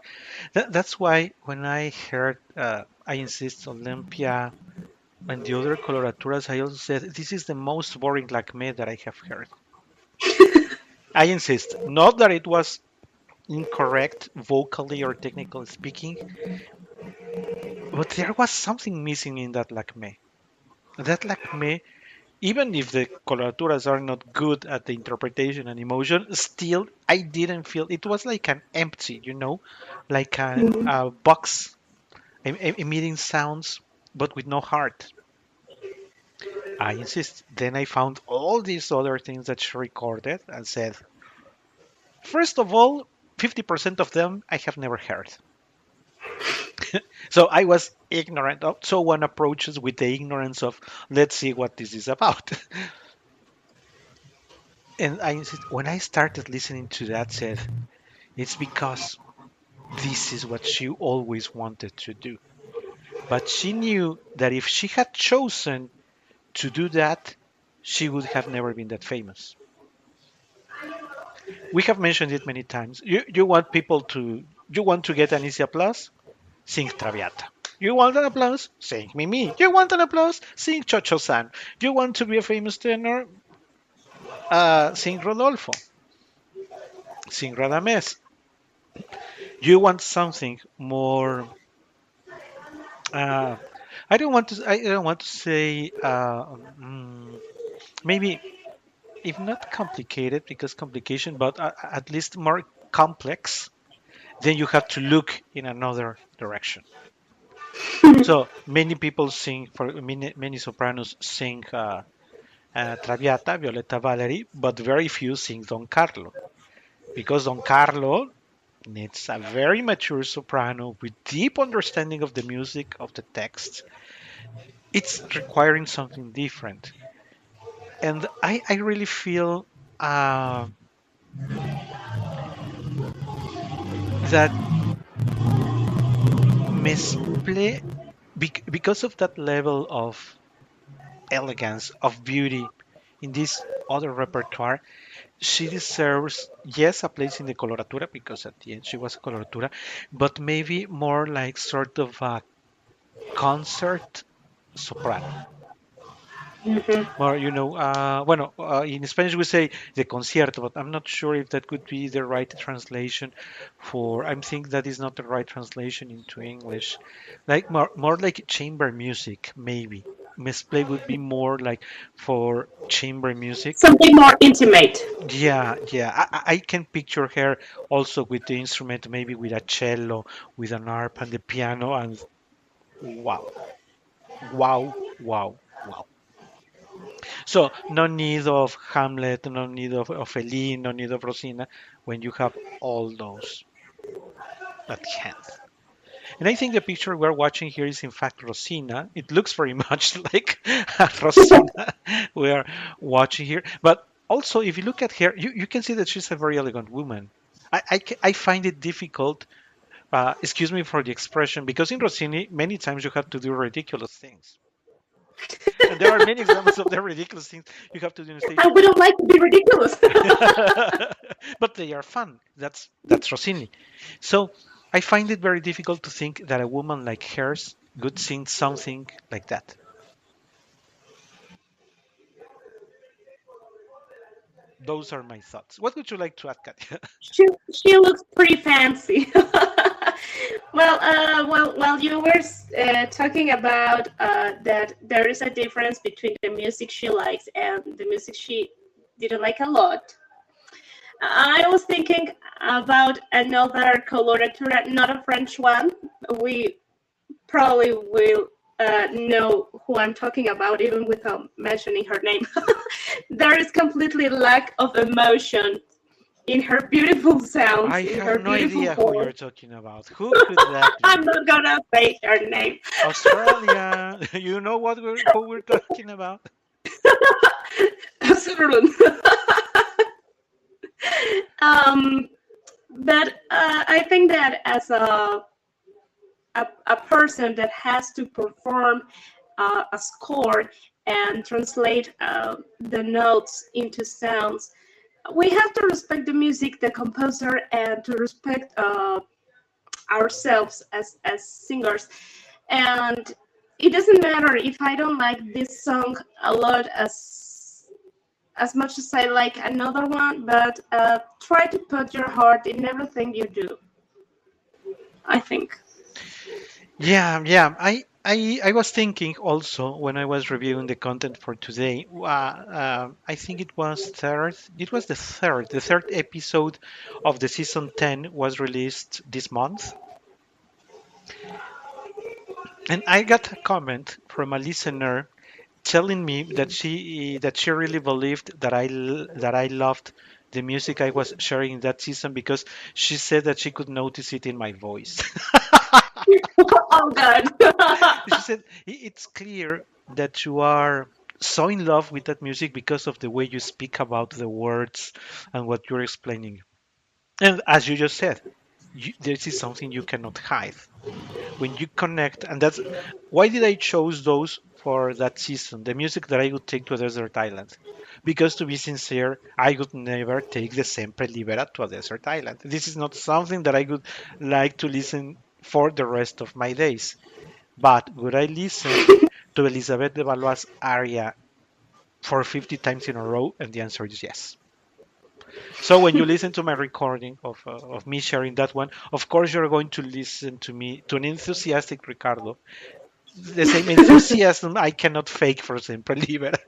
That's why when I heard I Insist, Olympia, and the other coloraturas, I also said this is the most boring lacme that I have heard. I insist, not that it was incorrect vocally or technically speaking, but there was something missing in that lacme. That lacme, even if the coloraturas are not good at the interpretation and emotion, still I didn't feel it was like an empty, like a box emitting sounds but with no heart. I insist. Then I found all these other things that she recorded and said, first of all, 50% of them I have never heard. So I was ignorant. So one approaches with the ignorance of, let's see what this is about. And I insist, when I started listening to that, said, it's because this is what she always wanted to do. But she knew that if she had chosen to do that, she would have never been that famous. We have mentioned it many times. You want you want to get an easy applause? Sing Traviata. You want an applause? Sing Mimi. You want an applause? Sing Chocho-san. You want to be a famous tenor? Sing Rodolfo. Sing Radames. You want something more. I don't want to. I don't want to say. Maybe if not complicated, because complication, but at least more complex. Then you have to look in another direction. So many people sing, for many sopranos sing Traviata, Violetta Valery, but very few sing Don Carlo, because Don Carlo needs a very mature soprano with deep understanding of the music, of the text. It's requiring something different. And I really feel that Mesple, because of that level of elegance, of beauty in this other repertoire, she deserves, yes, a place in the coloratura, because at the end she was a coloratura, but maybe more like sort of a concert soprano. More, bueno, in Spanish we say the concierto, but I'm not sure if that could be the right translation for. I think that is not the right translation into English. Like more like chamber music, maybe. Misplay would be more like for chamber music. Something more intimate. Yeah, yeah. I can picture her also with the instrument, maybe with a cello, with an harp and the piano, and wow, wow, wow, wow. So no need of Hamlet, no need of Ophélie, no need of Rosina when you have all those at hand. And I think the picture we're watching here is in fact Rosina. It looks very much like Rosina we are watching here. But also, if you look at her, you can see that she's a very elegant woman. I find it difficult, excuse me for the expression, because in Rossini, many times you have to do ridiculous things. And there are many examples of the ridiculous things you have to do on stage. And we don't like to be ridiculous. But they are fun. That's Rossini. So I find it very difficult to think that a woman like hers could sing something like that. Those are my thoughts. What would you like to add, Katia? she looks pretty fancy. Well, you were talking about that there is a difference between the music she likes and the music she didn't like a lot. I was thinking about another coloratura, not a French one. We probably will know who I'm talking about, even without mentioning her name. There is completely lack of emotion in her beautiful sounds. I have no idea voice. who you're talking about. Who could that be? I'm not gonna say her name. Australia. You know who we're talking about? Um, but I think that as a person that has to perform a score and translate the notes into sounds, we have to respect the music, the composer, and to respect ourselves as singers. And it doesn't matter if I don't like this song a lot as much as I like another one, but try to put your heart in everything you do, I think. Yeah, yeah. I was thinking also when I was reviewing the content for today. I think it was third. It was the third. The third episode of the season 10 was released this month, and I got a comment from a listener telling me that she really believed that I loved the music I was sharing in that season because she said that she could notice it in my voice. Oh, God. She said it's clear that you are so in love with that music because of the way you speak about the words and what you're explaining. And as you just said, this is something you cannot hide. When you connect, and that's why did I chose those for that season, the music that I would take to a desert island. Because to be sincere, I would never take the Sempre Libera to a desert island. This is not something that I would like to listen for the rest of my days. But would I listen to Elizabeth de Valois' aria for 50 times in a row? And the answer is yes. So when you listen to my recording of me sharing that one, of course you're going to listen to me, to an enthusiastic Ricardo, the same enthusiasm I cannot fake for Sempre Libera.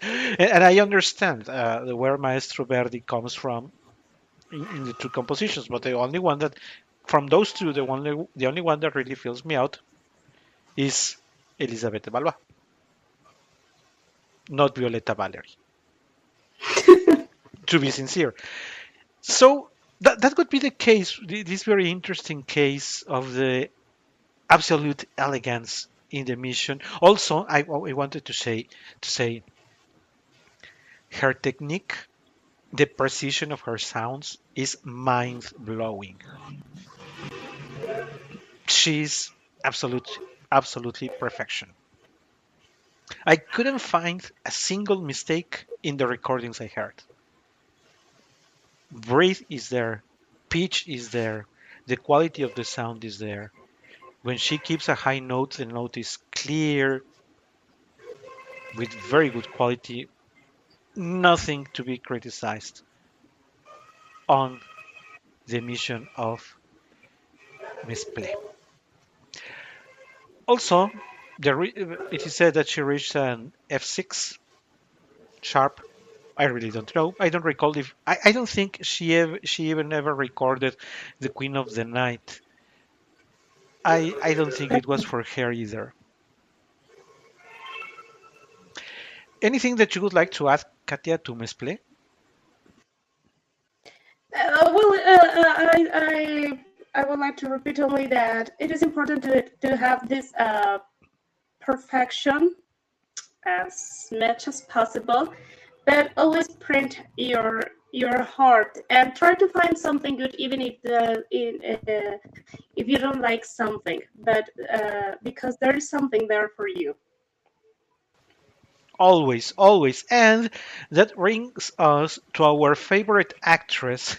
And I understand where Maestro Verdi comes from in the two compositions, but the only one that, from those two, the only one that really fills me out is Elizabeth de Valois, not Violetta Valery, to be sincere. So that would be the case, this very interesting case of the absolute elegance in the mission. Also, I wanted to say her technique, the precision of her sounds is mind blowing. She's absolutely perfection. I couldn't find a single mistake in the recordings I heard. Breath is there, pitch is there, the quality of the sound is there. When she keeps a high note, the note is clear with very good quality, nothing to be criticized on the mission of Miss Play. Also, it is said that she reached an F6 sharp. I really don't know. I don't recall if I don't think she even ever recorded the Queen of the Night. I don't think it was for her either. Anything that you would like to ask Katia to Miss Play? Well, I would like to repeat only that it is important to have this perfection as much as possible, but always print your heart and try to find something good, even if you don't like something, but because there is something there for you. Always, always. And that brings us to our favorite actress.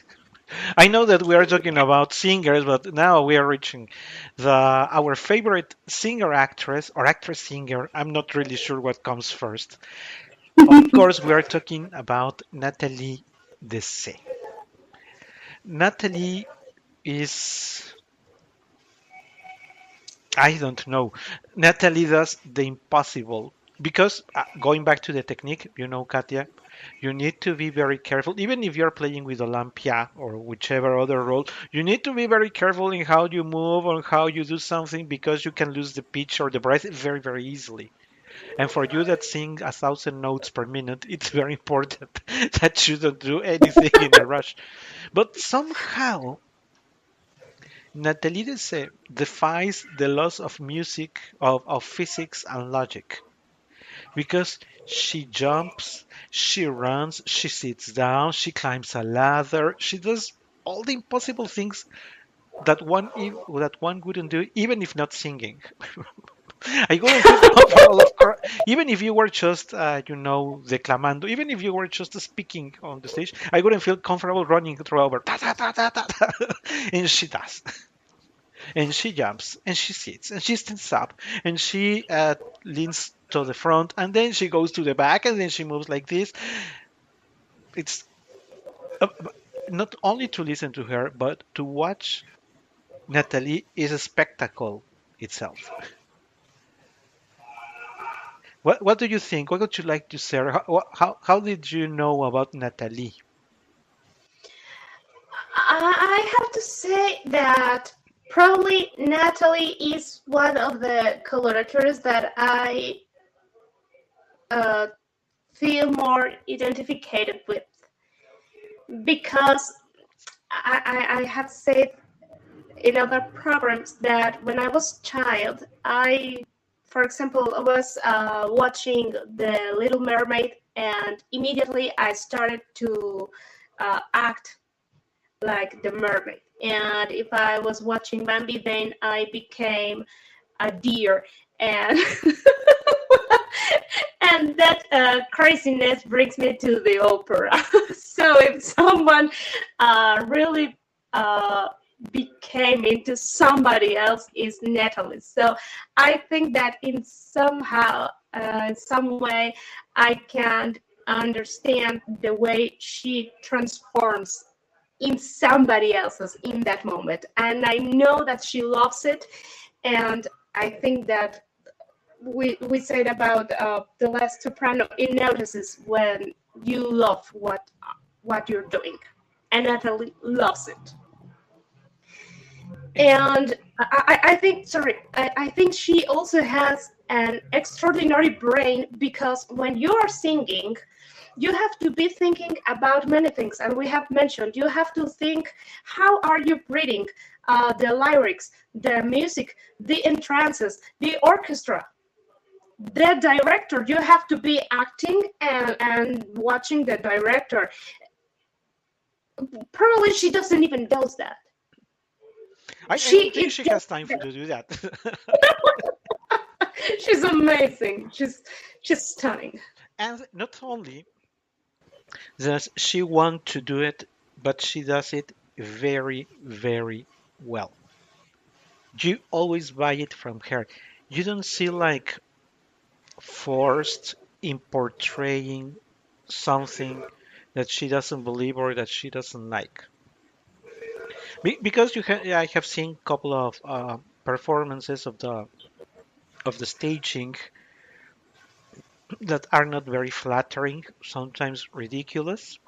I know that we are talking about singers, but now we are reaching our favorite singer actress or actress singer. I'm not really sure what comes first. Of course, we are talking about Nathalie Dessay. Natalie is, I don't know. Natalie does the impossible because going back to the technique, Katia, you need to be very careful. Even if you're playing with Olympia or whichever other role, you need to be very careful in how you move or how you do something because you can lose the pitch or the breath very, very easily. And for you that sing 1,000 notes per minute, it's very important that you don't do anything in a rush. But somehow, Nathalie Dessay defies the laws of music, of physics and logic, because She jumps, she runs, she sits down, she climbs a ladder, she does all the impossible things that one wouldn't do, even if not singing. I wouldn't feel comfortable, of course, even if you were just, declamando, even if you were just speaking on the stage, I wouldn't feel comfortable running through over. Ta, ta, ta, ta, ta, ta. And she does. And she jumps, and she sits, and she stands up, and she leans to the front, and then she goes to the back, and then she moves like this. It's not only to listen to her, but to watch Natalie is a spectacle itself. What do you think? What would you like to say? How did you know about Natalie? I have to say that probably Natalie is one of the coloraturas that I uh, feel more identified with, because I have said in other programs that when I was a child, for example, was watching The Little Mermaid, and immediately I started to act like the mermaid. And if I was watching Bambi, then I became a deer. And and that craziness brings me to the opera. So if someone really became into somebody else, is Natalie. So I think that in some way, I can understand the way she transforms in somebody else's in that moment, and I know that she loves it. And I think that we said about the last soprano, it notices when you love what you're doing, and Natalie loves it. And I think, sorry, I think she also has an extraordinary brain, because when you are singing, you have to be thinking about many things. And we have mentioned, you have to think, how are you breathing, the lyrics, the music, the entrances, the orchestra, the director. You have to be acting and watching the director. Probably she doesn't even know that. I don't think she has time to do that. She's amazing. She's stunning. And not only does she want to do it, but she does it very, very well. You always buy it from her. You don't see like forced in portraying something that she doesn't believe or that she doesn't like. Because I have seen a couple of performances of the staging that are not very flattering, sometimes ridiculous.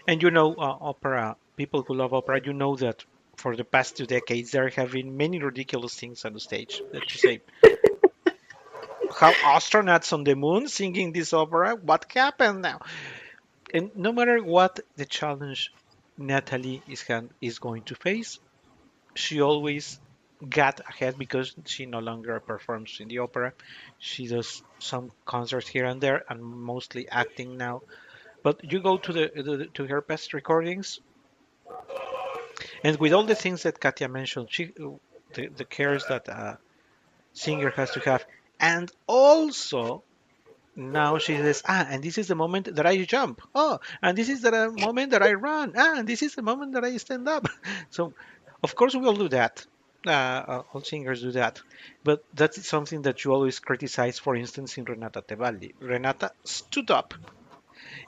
And opera, people who love opera, you know that for the past 2 decades there have been many ridiculous things on the stage. That you say, how astronauts on the moon singing this opera? What happened now? And no matter what the challenge Natalie is going to face, she always got ahead because she no longer performs in the opera. She does some concerts here and there, and mostly acting now. But you go to her past recordings, and with all the things that Katia mentioned, the cares that a singer has to have, and also now she says, and this is the moment that I jump. Oh, and this is the moment that I run. And this is the moment that I stand up. So, of course, we all do that. All singers do that. But that's something that you always criticize, for instance, in Renata Tebaldi. Renata stood up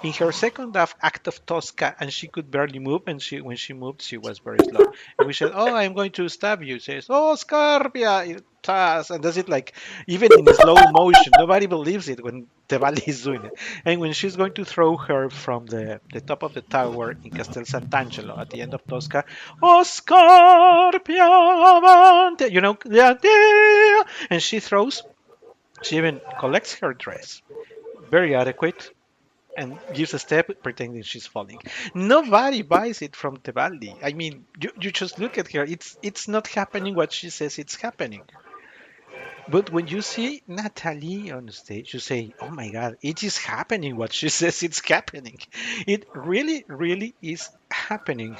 in her second act of Tosca, and she could barely move, and when she moved, she was very slow. And we said, "Oh, I'm going to stab you." She says, "Oh, Scarpia, tas," and does it like even in slow motion. Nobody believes it when Tebaldi is doing it. And when she's going to throw her from the top of the tower in Castel Sant'Angelo at the end of Tosca, "Oh, Scarpia, avante," and she throws. She even collects her dress, very adequate, and gives a step pretending she's falling. Nobody buys it from Tebaldi. I mean, you just look at her. It's not happening what she says it's happening. But when you see Natalie on stage, you say, "Oh my God, it is happening! What she says, it's happening. It really, really is happening."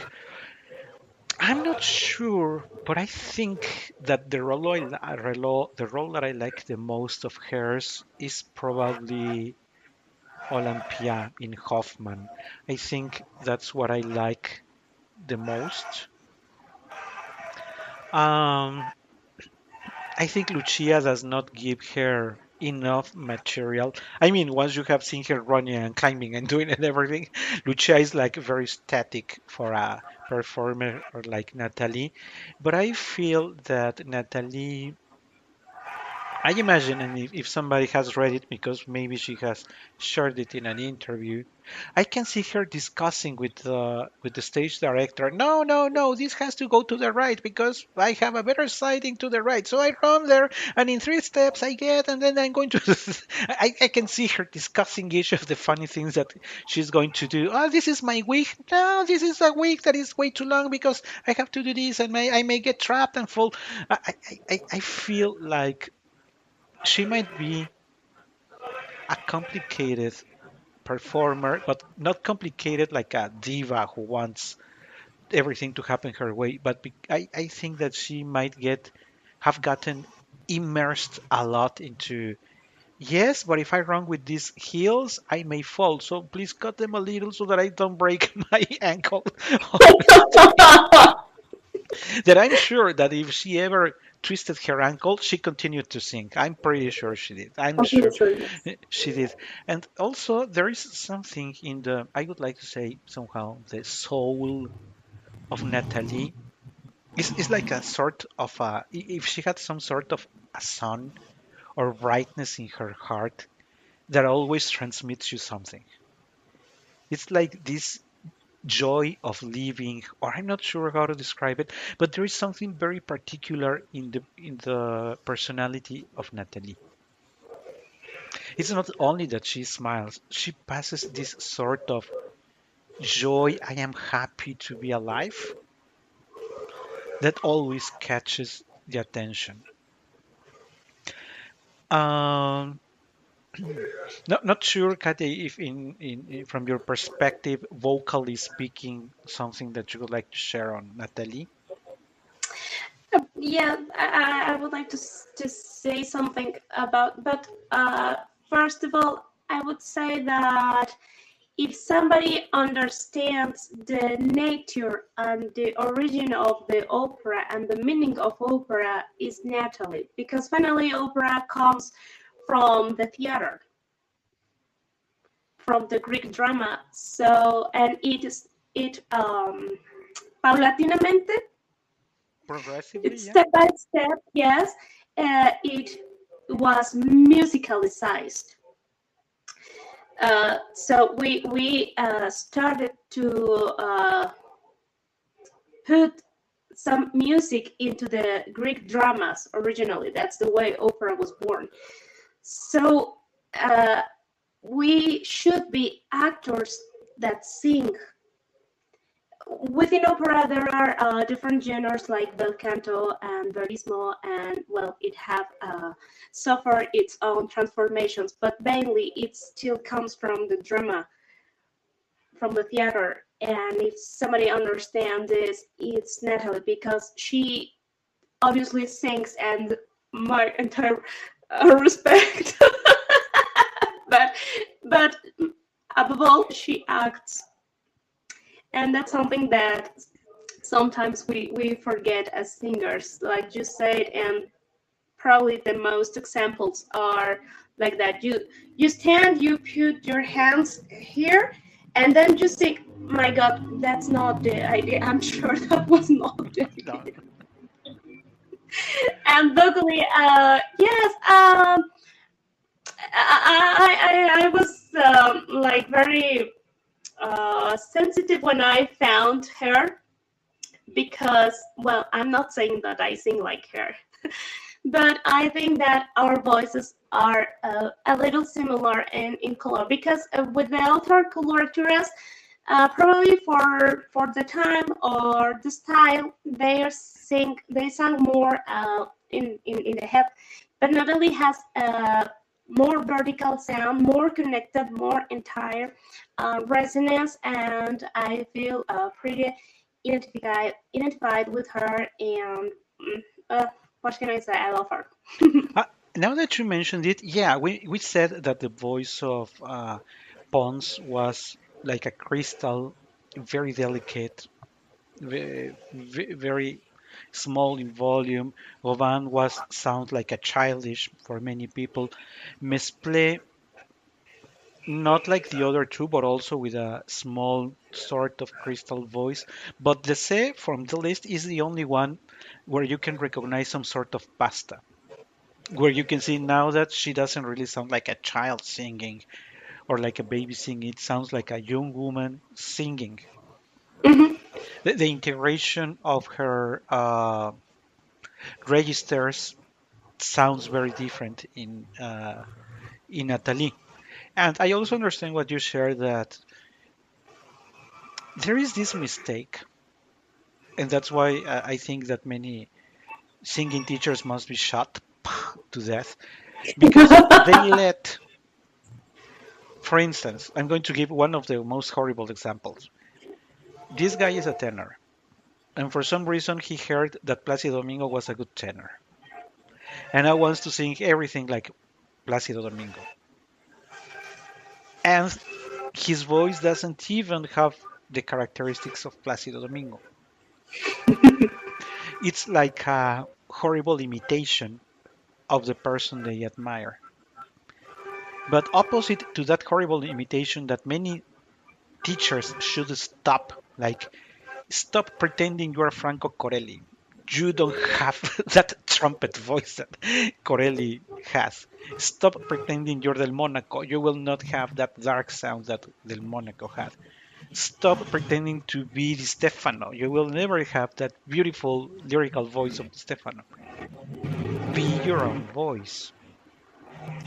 I'm not sure, but I think that the role that I like the most of hers is probably Olympia in Hoffman. I think that's what I like the most. Um, I think Lucia does not give her enough material. I mean, once you have seen her running and climbing and doing and everything, Lucia is like very static for a performer or like Natalie. But I feel that Natalie, I imagine, and if somebody has read it because maybe she has shared it in an interview, I can see her discussing with the stage director. No, no, no, this has to go to the right because I have a better sighting to the right. So I run there, and in 3 steps I get, and then I'm going to. I can see her discussing each of the funny things that she's going to do. Oh, this is my wig. No, this is a wig that is way too long because I have to do this, and I may get trapped and fall. I feel like she might be a complicated performer, but not complicated like a diva who wants everything to happen her way. But I think that she might get have gotten immersed a lot into yes, but if I run with these heels, I may fall. So please cut them a little so that I don't break my ankle. That I'm sure that if she ever twisted her ankle, she continued to sing. I'm pretty sure she did. I'm sure she did. And also, there is something in the, I would like to say somehow, the soul of Natalie. It's like a sort of a, if she had some sort of a sun or brightness in her heart that always transmits you something. It's like this joy of living, or I'm not sure how to describe it, but there is something very particular in the personality of Natalie. It's not only that she smiles, she passes this sort of joy, I am happy to be alive, that always catches the attention. Um, not sure, Kate, if from your perspective, vocally speaking, something that you would like to share on Natalie. Yeah, I would like to say something about, but first of all, I would say that if somebody understands the nature and the origin of the opera and the meaning of opera is Natalie, because finally opera comes from the theater, from the Greek drama. So, and it paulatinamente, Progressively, it's yeah. step by step, yes, it was musicalized. So we started to put some music into the Greek dramas originally. That's the way opera was born. So we should be actors that sing. Within opera, there are different genres like bel canto and verismo, and well, it have suffered its own transformations, but mainly it still comes from the drama, from the theater. And if somebody understands this, it's Natalie, because she obviously sings, and my entire respect. but above all, she acts, and that's something that sometimes we forget as singers, like you said, and probably the most examples are like that. You stand, you put your hands here, and then you sing. My God, that's not the idea. I'm sure that was not the No. idea. And luckily, yes, I was like very sensitive when I found her, because, well, I'm not saying that I sing like her, but I think that our voices are a little similar in color, because with the other coloraturas, probably for the time or the style, they sang more in the head, but Natalie has a more vertical sound, more connected, more entire resonance, and I feel pretty identified with her. And uh, what can I say? I love her. Uh, Now that you mentioned it, yeah, we said that the voice of Pons was like a crystal, very delicate, very small in volume. Robin was sound like a childish for many people. Mesple, not like the other two, but also with a small sort of crystal voice. But the C from the list is the only one where you can recognize some sort of pasta, where you can see now that she doesn't really sound like a child singing or like a baby singing. It sounds like a young woman singing. Mhm. The integration of her registers sounds very different in Nathalie. And I also understand what you shared, that there is this mistake, and that's why I think that many singing teachers must be shot to death, because they let, for instance, I'm going to give one of the most horrible examples. This guy is a tenor, and for some reason he heard that Placido Domingo was a good tenor, and now wants to sing everything like Placido Domingo. And his voice doesn't even have the characteristics of Placido Domingo. It's like a horrible imitation of the person they admire. But opposite to that horrible imitation that many teachers should stop, like stop pretending you are Franco Corelli. You don't have that trumpet voice that Corelli has. Stop pretending you're Del Monaco. You will not have that dark sound that Del Monaco had. Stop pretending to be Di Stefano. You will never have that beautiful lyrical voice of Di Stefano. Be your own voice.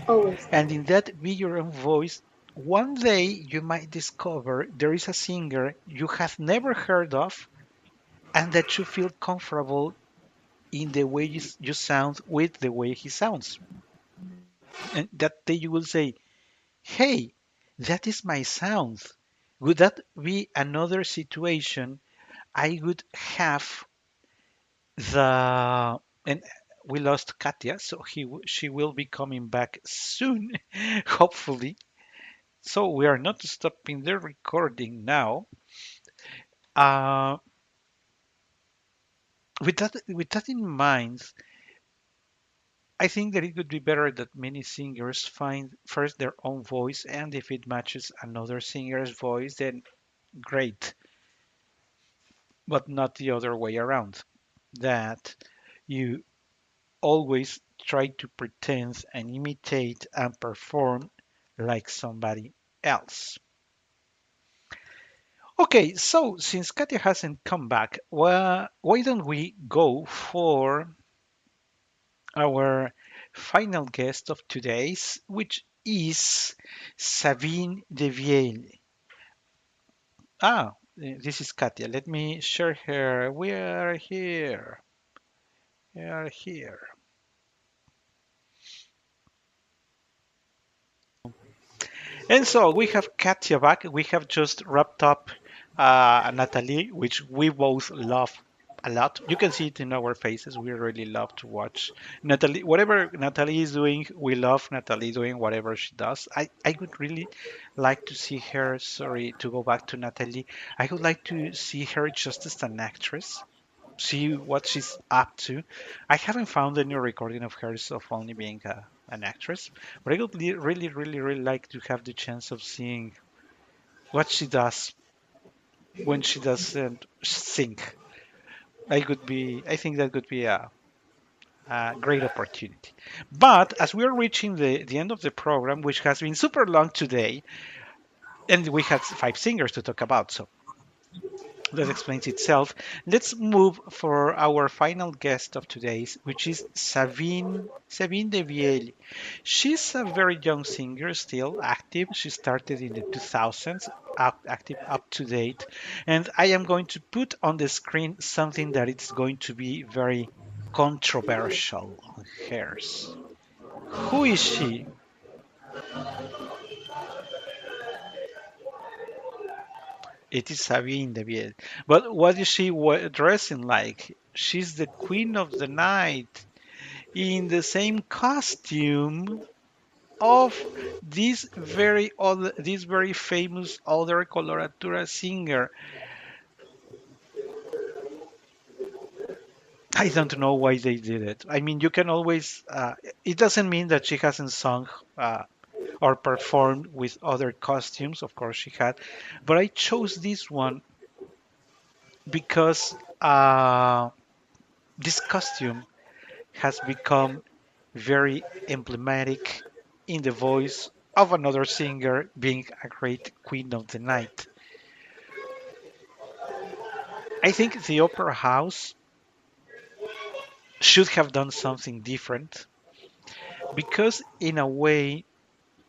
Always. And in that be your own voice, one day you might discover there is a singer you have never heard of and that you feel comfortable in the way you sound with the way he sounds. And that day you will say, hey, that is my sound. Would that be another situation? I would have the, and we lost Katia, so she will be coming back soon, hopefully. So we are not stopping the recording now. Uh, with that in mind, I think that it would be better that many singers find first their own voice, and if it matches another singer's voice, then great, but not the other way around. That you always try to pretend and imitate and perform like somebody else. Okay, so since Katia hasn't come back, well, why don't we go for our final guest of today's, which is Sabine de Viel. This is Katia. Let me share her. We are here. We are here. And so we have Katia back. We have just wrapped up Natalie, which we both love a lot. You can see it in our faces. We really love to watch Natalie. Whatever Natalie is doing, we love Natalie doing whatever she does. I would really like to see her, sorry, to go back to Natalie. I would like to see her just as an actress, see what she's up to. I haven't found any recording of hers of only being an actress, but I would really like to have the chance of seeing what she does when she doesn't sing. I think that could be a great opportunity. But as we are reaching the end of the program, which has been super long today, and we had 5 singers to talk about, so that explains itself. Let's move for our final guest of today's, which is Sabine de Viel. She's a very young singer, still active. She started in the 2000s, active up to date. And I am going to put on the screen something that is going to be very controversial on hers. Who is she? It is Sabine Devielle. But what is she dressing like? She's the queen of the night in the same costume of this very famous other coloratura singer. I don't know why they did it. I mean, you can always. It doesn't mean that she hasn't sung or performed with other costumes. Of course, she had, but I chose this one because this costume has become very emblematic in the voice of another singer being a great queen of the night. I think the opera house should have done something different because, in a way,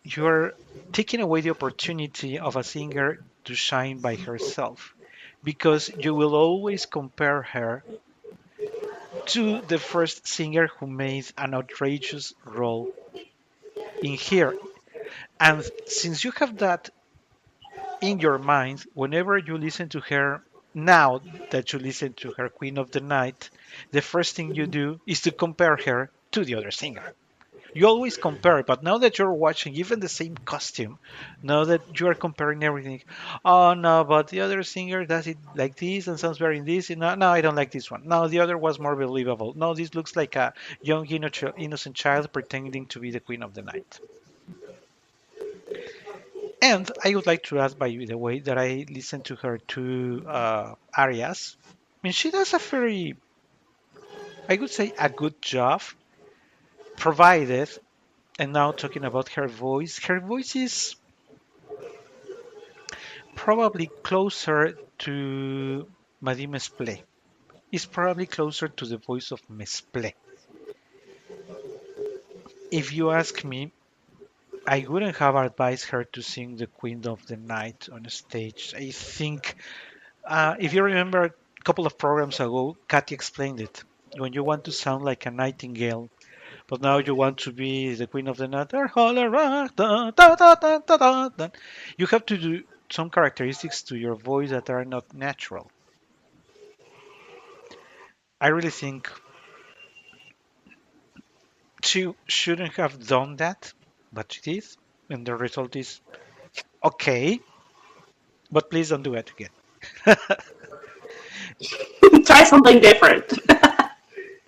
you're taking away the opportunity of a singer to shine by herself because you will always compare her to the first singer who made an outrageous role in here. And since you have that in your mind, whenever you listen to her, now that you listen to her Queen of the Night, the first thing you do is to compare her to the other singer. You always compare, but now that you're watching even the same costume, now that you are comparing everything, oh no, but the other singer does it like this and sounds better in this, and no, no, I don't like this one. No, the other was more believable. No, this looks like a young innocent child pretending to be the queen of the night. And I would like to add, by the way, that I listened to her two arias. I mean, she does a very, I would say, a good job, provided. And now talking about her voice is probably closer to Madame Mesple. It's probably closer to the voice of Mesple. If you ask me, I wouldn't have advised her to sing the Queen of the Night on stage. I think, if you remember a couple of programs ago, Katy explained it. When you want to sound like a nightingale, but now you want to be the Queen of the Night, you have to do some characteristics to your voice that are not natural. I really think she shouldn't have done that, but she did, and the result is okay. But please don't do it again. Try something different.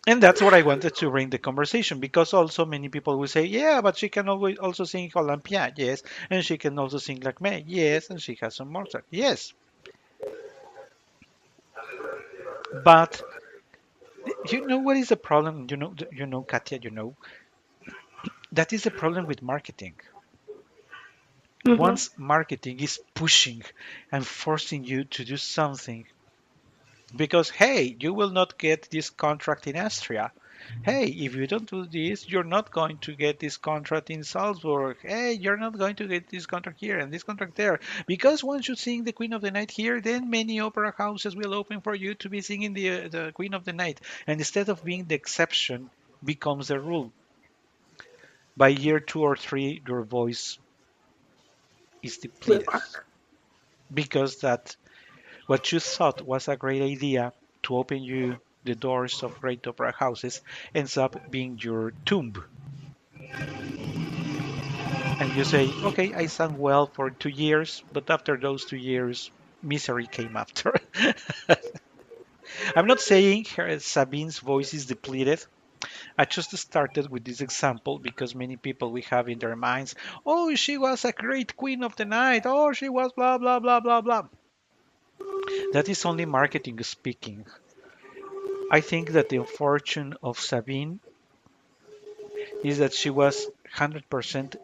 And that's what I wanted to bring the conversation because also many people will say, yeah, but she can always also sing Olympia, yes, and she can also sing like me, yes, and she has some Mozart, yes. But you know what is the problem? Katia, that is the problem with marketing. Mhm. Once marketing is pushing and forcing you to do something because hey, you will not get this contract in Austria. Hey, if you don't do this, you're not going to get this contract in Salzburg. Hey, you're not going to get this contract here and this contract there. Because once you sing the Queen of the Night here, then many opera houses will open for you to be singing the Queen of the Night. And instead of being the exception, becomes the rule. By year 2 or 3, your voice is Will depleted work. because that what you thought was a great idea to open you the doors of great opera houses ends up being your tomb. And you say, okay, I sang well for 2 years, but after those 2 years, misery came after. I'm not saying Sabine's voice is depleted. I just started with this example because many people we have in their minds, oh, she was a great queen of the night, oh, she was blah, blah, blah, blah, blah. That is only marketing speaking. I think that the unfortune of Sabine is that she was 100%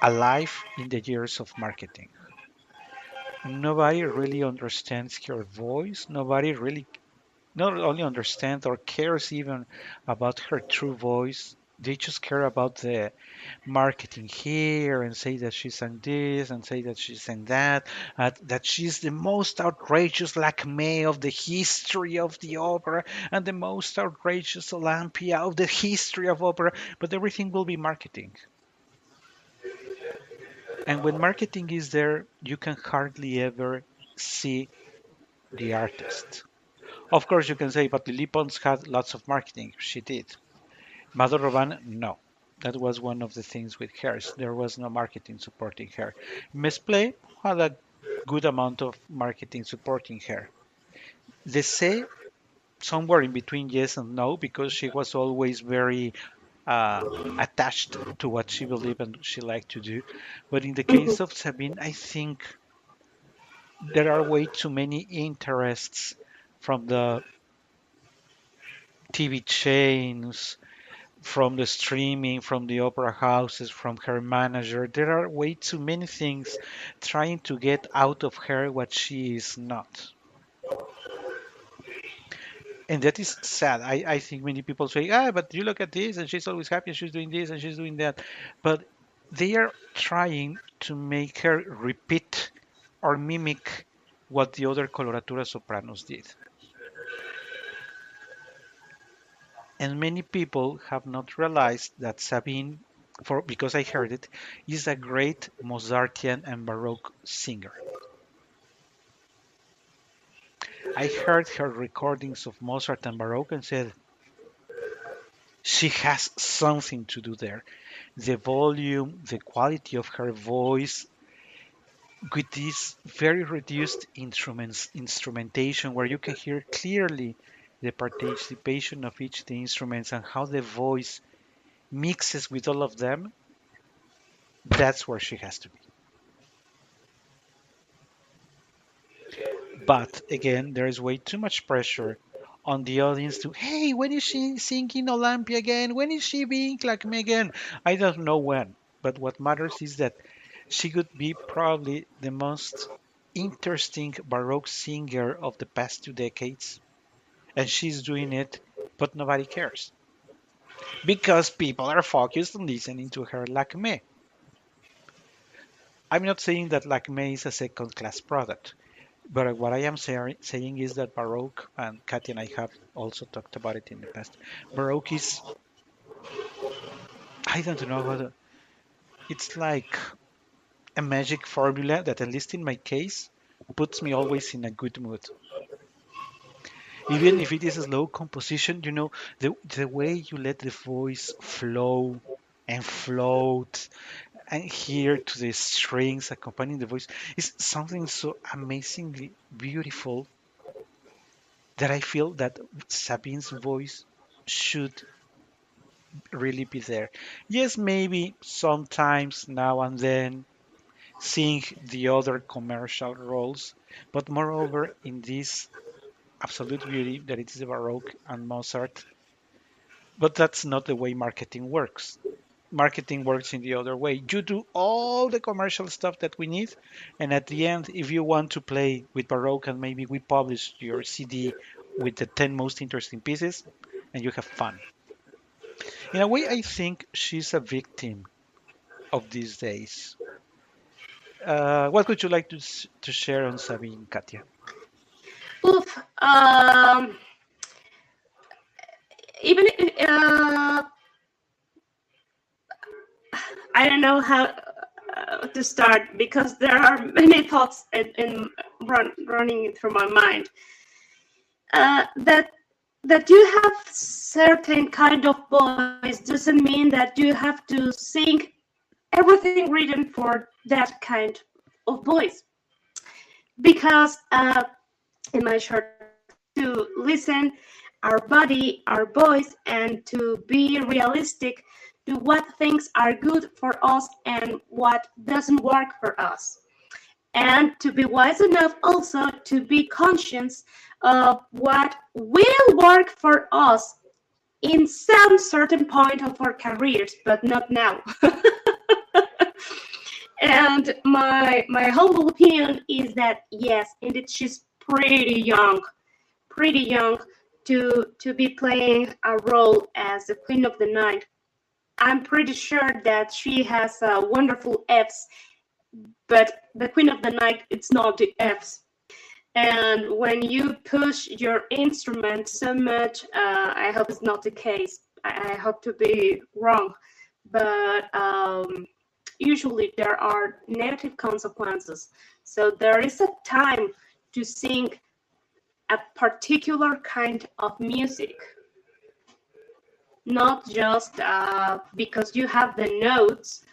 alive in the years of marketing. Nobody really understands her voice. Nobody really not only understands or cares even about her true voice. They just care about the marketing here and say that she sang this and say that she sang that, that she's the most outrageous Lakme of the history of the opera and the most outrageous Olympia of the history of opera, but everything will be marketing. And when marketing is there, you can hardly ever see the artist. Of course, you can say, but Lily Pons had lots of marketing. She did. Mother Roban, no. That was one of the things with hers. There was no marketing supporting her. Mesplay had a good amount of marketing supporting her. The say somewhere in between yes and no because she was always very uh, attached to what she believed and she liked to do. But in the Mhm. case of Sabine, I think there are way too many interests from the TV chains, from the streaming, from the opera houses, from her manager. There are way too many things trying to get out of her what she is not. And that is sad. I think many people say, but you look at this and she's always happy and she's doing this and she's doing that. But they are trying to make her repeat or mimic what the other coloratura sopranos did. And many people have not realized that Sabine, for because I heard it, is a great Mozartian and Baroque singer. I heard her recordings of Mozart and Baroque and said she has something to do there. The volume, the quality of her voice, with this very reduced instrumentation where you can hear clearly the participation of each of the instruments and how the voice mixes with all of them, that's where she has to be. But again, there is way too much pressure on the audience to, hey, when is she singing Olympia again? When is she being like me again? I don't know when. But what matters is that she could be probably the most interesting Baroque singer of the past 2 decades. And she's doing it, but nobody cares. Because people are focused on listening to her like me. I'm not saying that like me is a second class product. But what I am saying is that Baroque, and Katya and I have also talked about it in the past, Baroque is, I don't know how to, it's like a magic formula that, at least in my case, puts me always in a good mood. Even if it is a slow composition, the way you let the voice flow and float and hear to the strings accompanying the voice is something so amazingly beautiful that I feel that Sabine's voice should really be there. Yes, maybe sometimes now and then seeing the other commercial roles, but moreover in this absolute beauty that it is the Baroque and Mozart. But that's not the way marketing works. Marketing works in the other way. You do all the commercial stuff that we need, and at the end, if you want to play with Baroque and maybe we publish your CD with the 10 most interesting pieces, and you have fun. In a way, I think she's a victim of these days. What would you like to share on Sabine, Katia? Oof. Even I don't know how to start because there are many thoughts running through my mind. That you have certain kind of voice doesn't mean that you have to sing everything written for that kind of voice. Because in my short to listen our body, our voice, and to be realistic to what things are good for us and what doesn't work for us. And to be wise enough also to be conscious of what will work for us in some certain point of our careers, but not now. And my humble opinion is that yes, indeed she's pretty young to be playing a role as the Queen of the Night. I'm pretty sure that she has wonderful Fs, but the Queen of the Night, it's not the Fs. And when you push your instrument so much, I hope it's not the case. I hope to be wrong, but usually there are negative consequences. So there is a time to sing a particular kind of music, not just because you have the notes,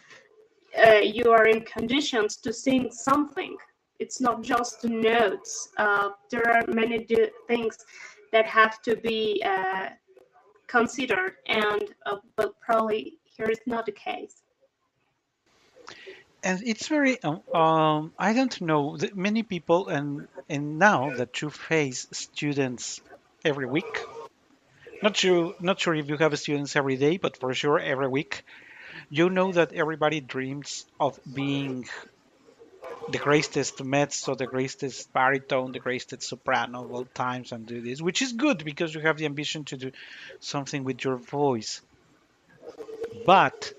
you are in conditions to sing something. It's not just the notes. There are many things that have to be considered, and but probably here is not the case. And it's very I don't know many people, and now that you face students every week, not sure if you have students every day, but for sure every week, you know that everybody dreams of being the greatest mezzo, the greatest baritone, the greatest soprano of all times, and do this, which is good because you have the ambition to do something with your voice. But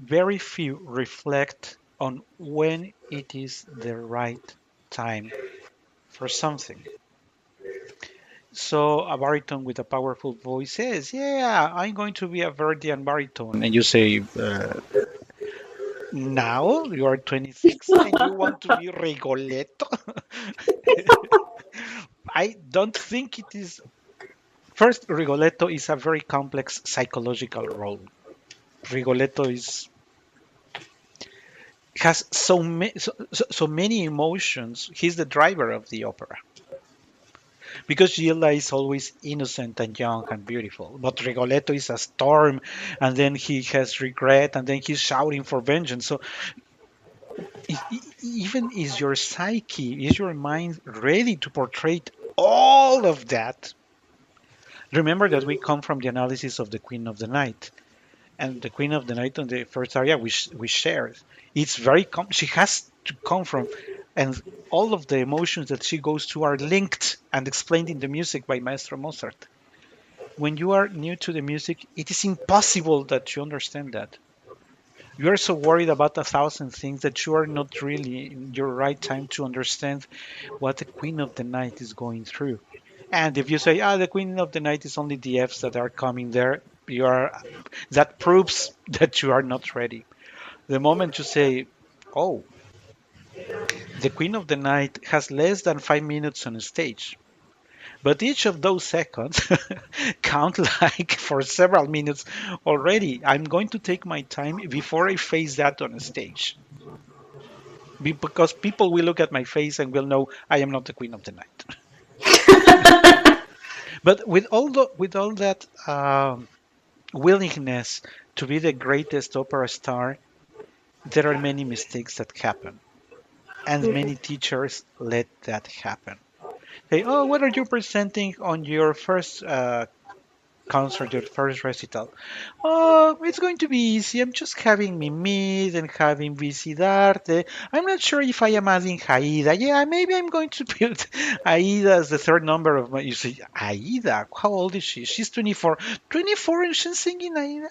very few reflect on when it is the right time for something. So a baritone with a powerful voice says, "Yeah, I'm going to be a Verdian baritone," and you say, "Now you are 26 and you want to be Rigoletto." I don't think it is. First, Rigoletto is a very complex psychological role. Rigoletto is has so many emotions. He's the driver of the opera. Because Gilda is always innocent and young and beautiful, but Rigoletto is a storm, and then he has regret, and then he's shouting for vengeance. So even is your psyche, is your mind ready to portray all of that? Remember that we come from the analysis of the Queen of the Night, and the Queen of the Night on the first area we shared. It's very she has to come from, and all of the emotions that she goes through are linked and explained in the music by Maestro Mozart. When you are new to the music, it is impossible that you understand that. You are so worried about 1,000 things that you are not really in your right time to understand what the Queen of the Night is going through. And if you say, the Queen of the Night is only the Fs that are coming there, that proves that you are not ready. The moment you say, oh, the Queen of the Night has less than 5 minutes on stage, but each of those seconds count like for several minutes already. I'm going to take my time before I face that on stage. Because people will look at my face and will know I am not the Queen of the Night. But with all that willingness to be the greatest opera star, there are many mistakes that happen. And many teachers let that happen. Say, oh, what are you presenting on your first concert, your first recital? Oh, it's going to be easy. I'm just having Mimid and having Visidarte. I'm not sure if I am adding Aida. Yeah, maybe I'm going to build Aida as the third number of my. You say, Aida? How old is she? She's 24. 24 and she's singing Aida?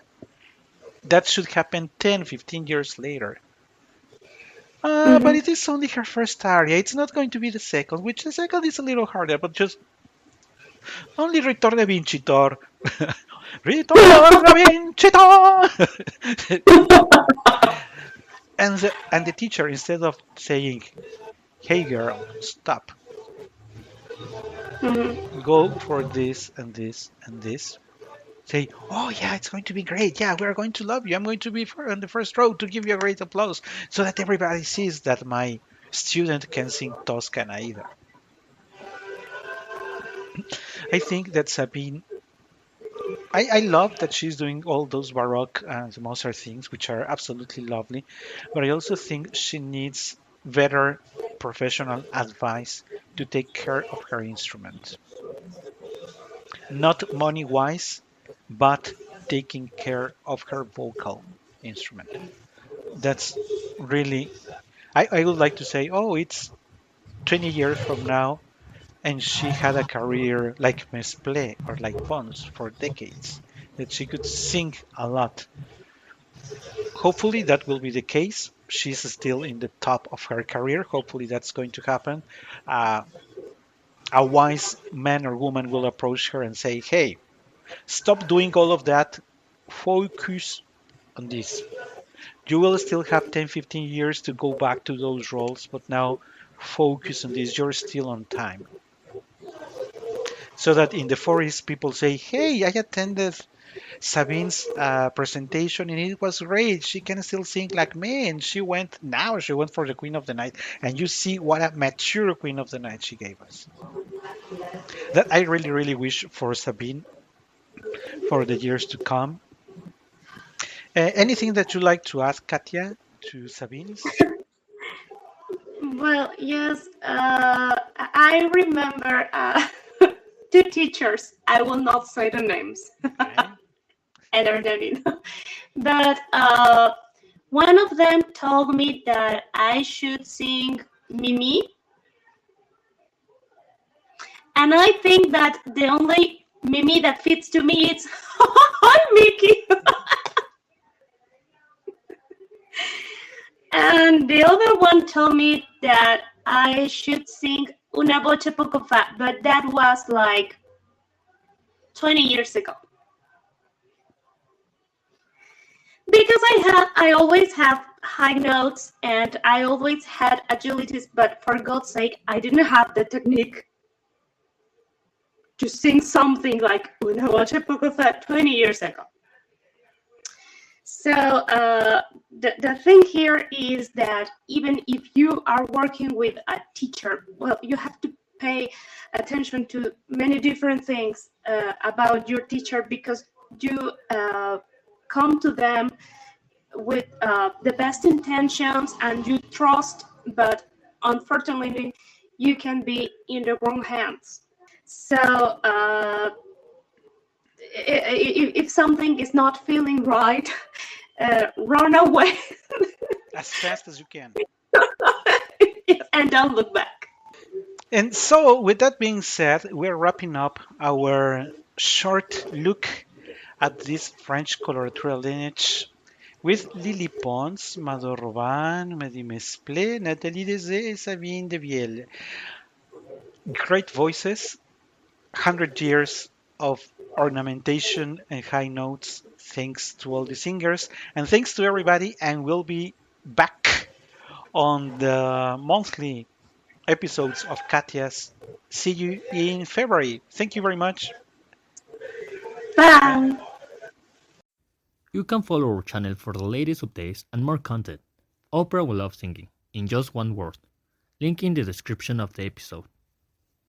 That should happen 10, 15 years later. But it is only her first aria. It's not going to be the second, which the second is a little harder, but just only Ritorno Vincitor. Ritorno Vincitor! and the teacher, instead of saying, hey girl, stop. Go for this and this and this. Say, oh yeah, it's going to be great. Yeah, we're going to love you. I'm going to be on the first row to give you a great applause so that everybody sees that my student can sing Toscana either. I think that Sabine, I love that she's doing all those Baroque and Mozart things, which are absolutely lovely, but I also think she needs better professional advice to take care of her instrument. Not money-wise, but taking care of her vocal instrument. That's really, I would like to say, oh, it's 20 years from now, and she had a career like Mesple or like Pons for decades, that she could sing a lot. Hopefully that will be the case. She's still in the top of her career. Hopefully that's going to happen. Uh, a wise man or woman will approach her and say, "Hey, stop doing all of that. Focus on this. You will still have 10, 15 years to go back to those roles, but now focus on this. You're still on time." So that in the forest, people say, "Hey, I attended Sabine's presentation and it was great. She can still sing like me, and she went for the Queen of the Night, and you see what a mature Queen of the Night she gave us." That I really, really wish for Sabine for the years to come. Anything that you like to ask, Katia, to Sabines? Well, yes, I remember two teachers. I will not say the names, Okay. either than it. But one of them told me that I should sing Mimi, and I think that the only Mimi that fits to me is "Hi, Mickey." And the other one told me that I should sing Una voce poco fa, but that was like 20 years ago. Because I always have high notes and I always had agilities, but for God's sake, I didn't have the technique to sing something like Una voce poco fa 20 years ago. So the thing here is that even if you are working with a teacher, well, you have to pay attention to many different things about your teacher, because you come to them with the best intentions and you trust, but unfortunately, you can be in the wrong hands. So if something is not feeling right, run away As fast as you can. and don't look back. And so, with that being said, we're wrapping up our short look at this French coloratura lineage with Lily Pons, Mado Robin, Mehdi Mesple, Nathalie Deshaies, and Sabine Devielle. Great voices, 100 years of ornamentation and high notes. Thanks to all the singers and thanks to everybody. And we'll be back on the monthly episodes of Katia's. See you in February. Thank you very much. Bye. You can follow our channel for the latest updates and more content. Opera We Love Singing, in just one word. Link in the description of the episode.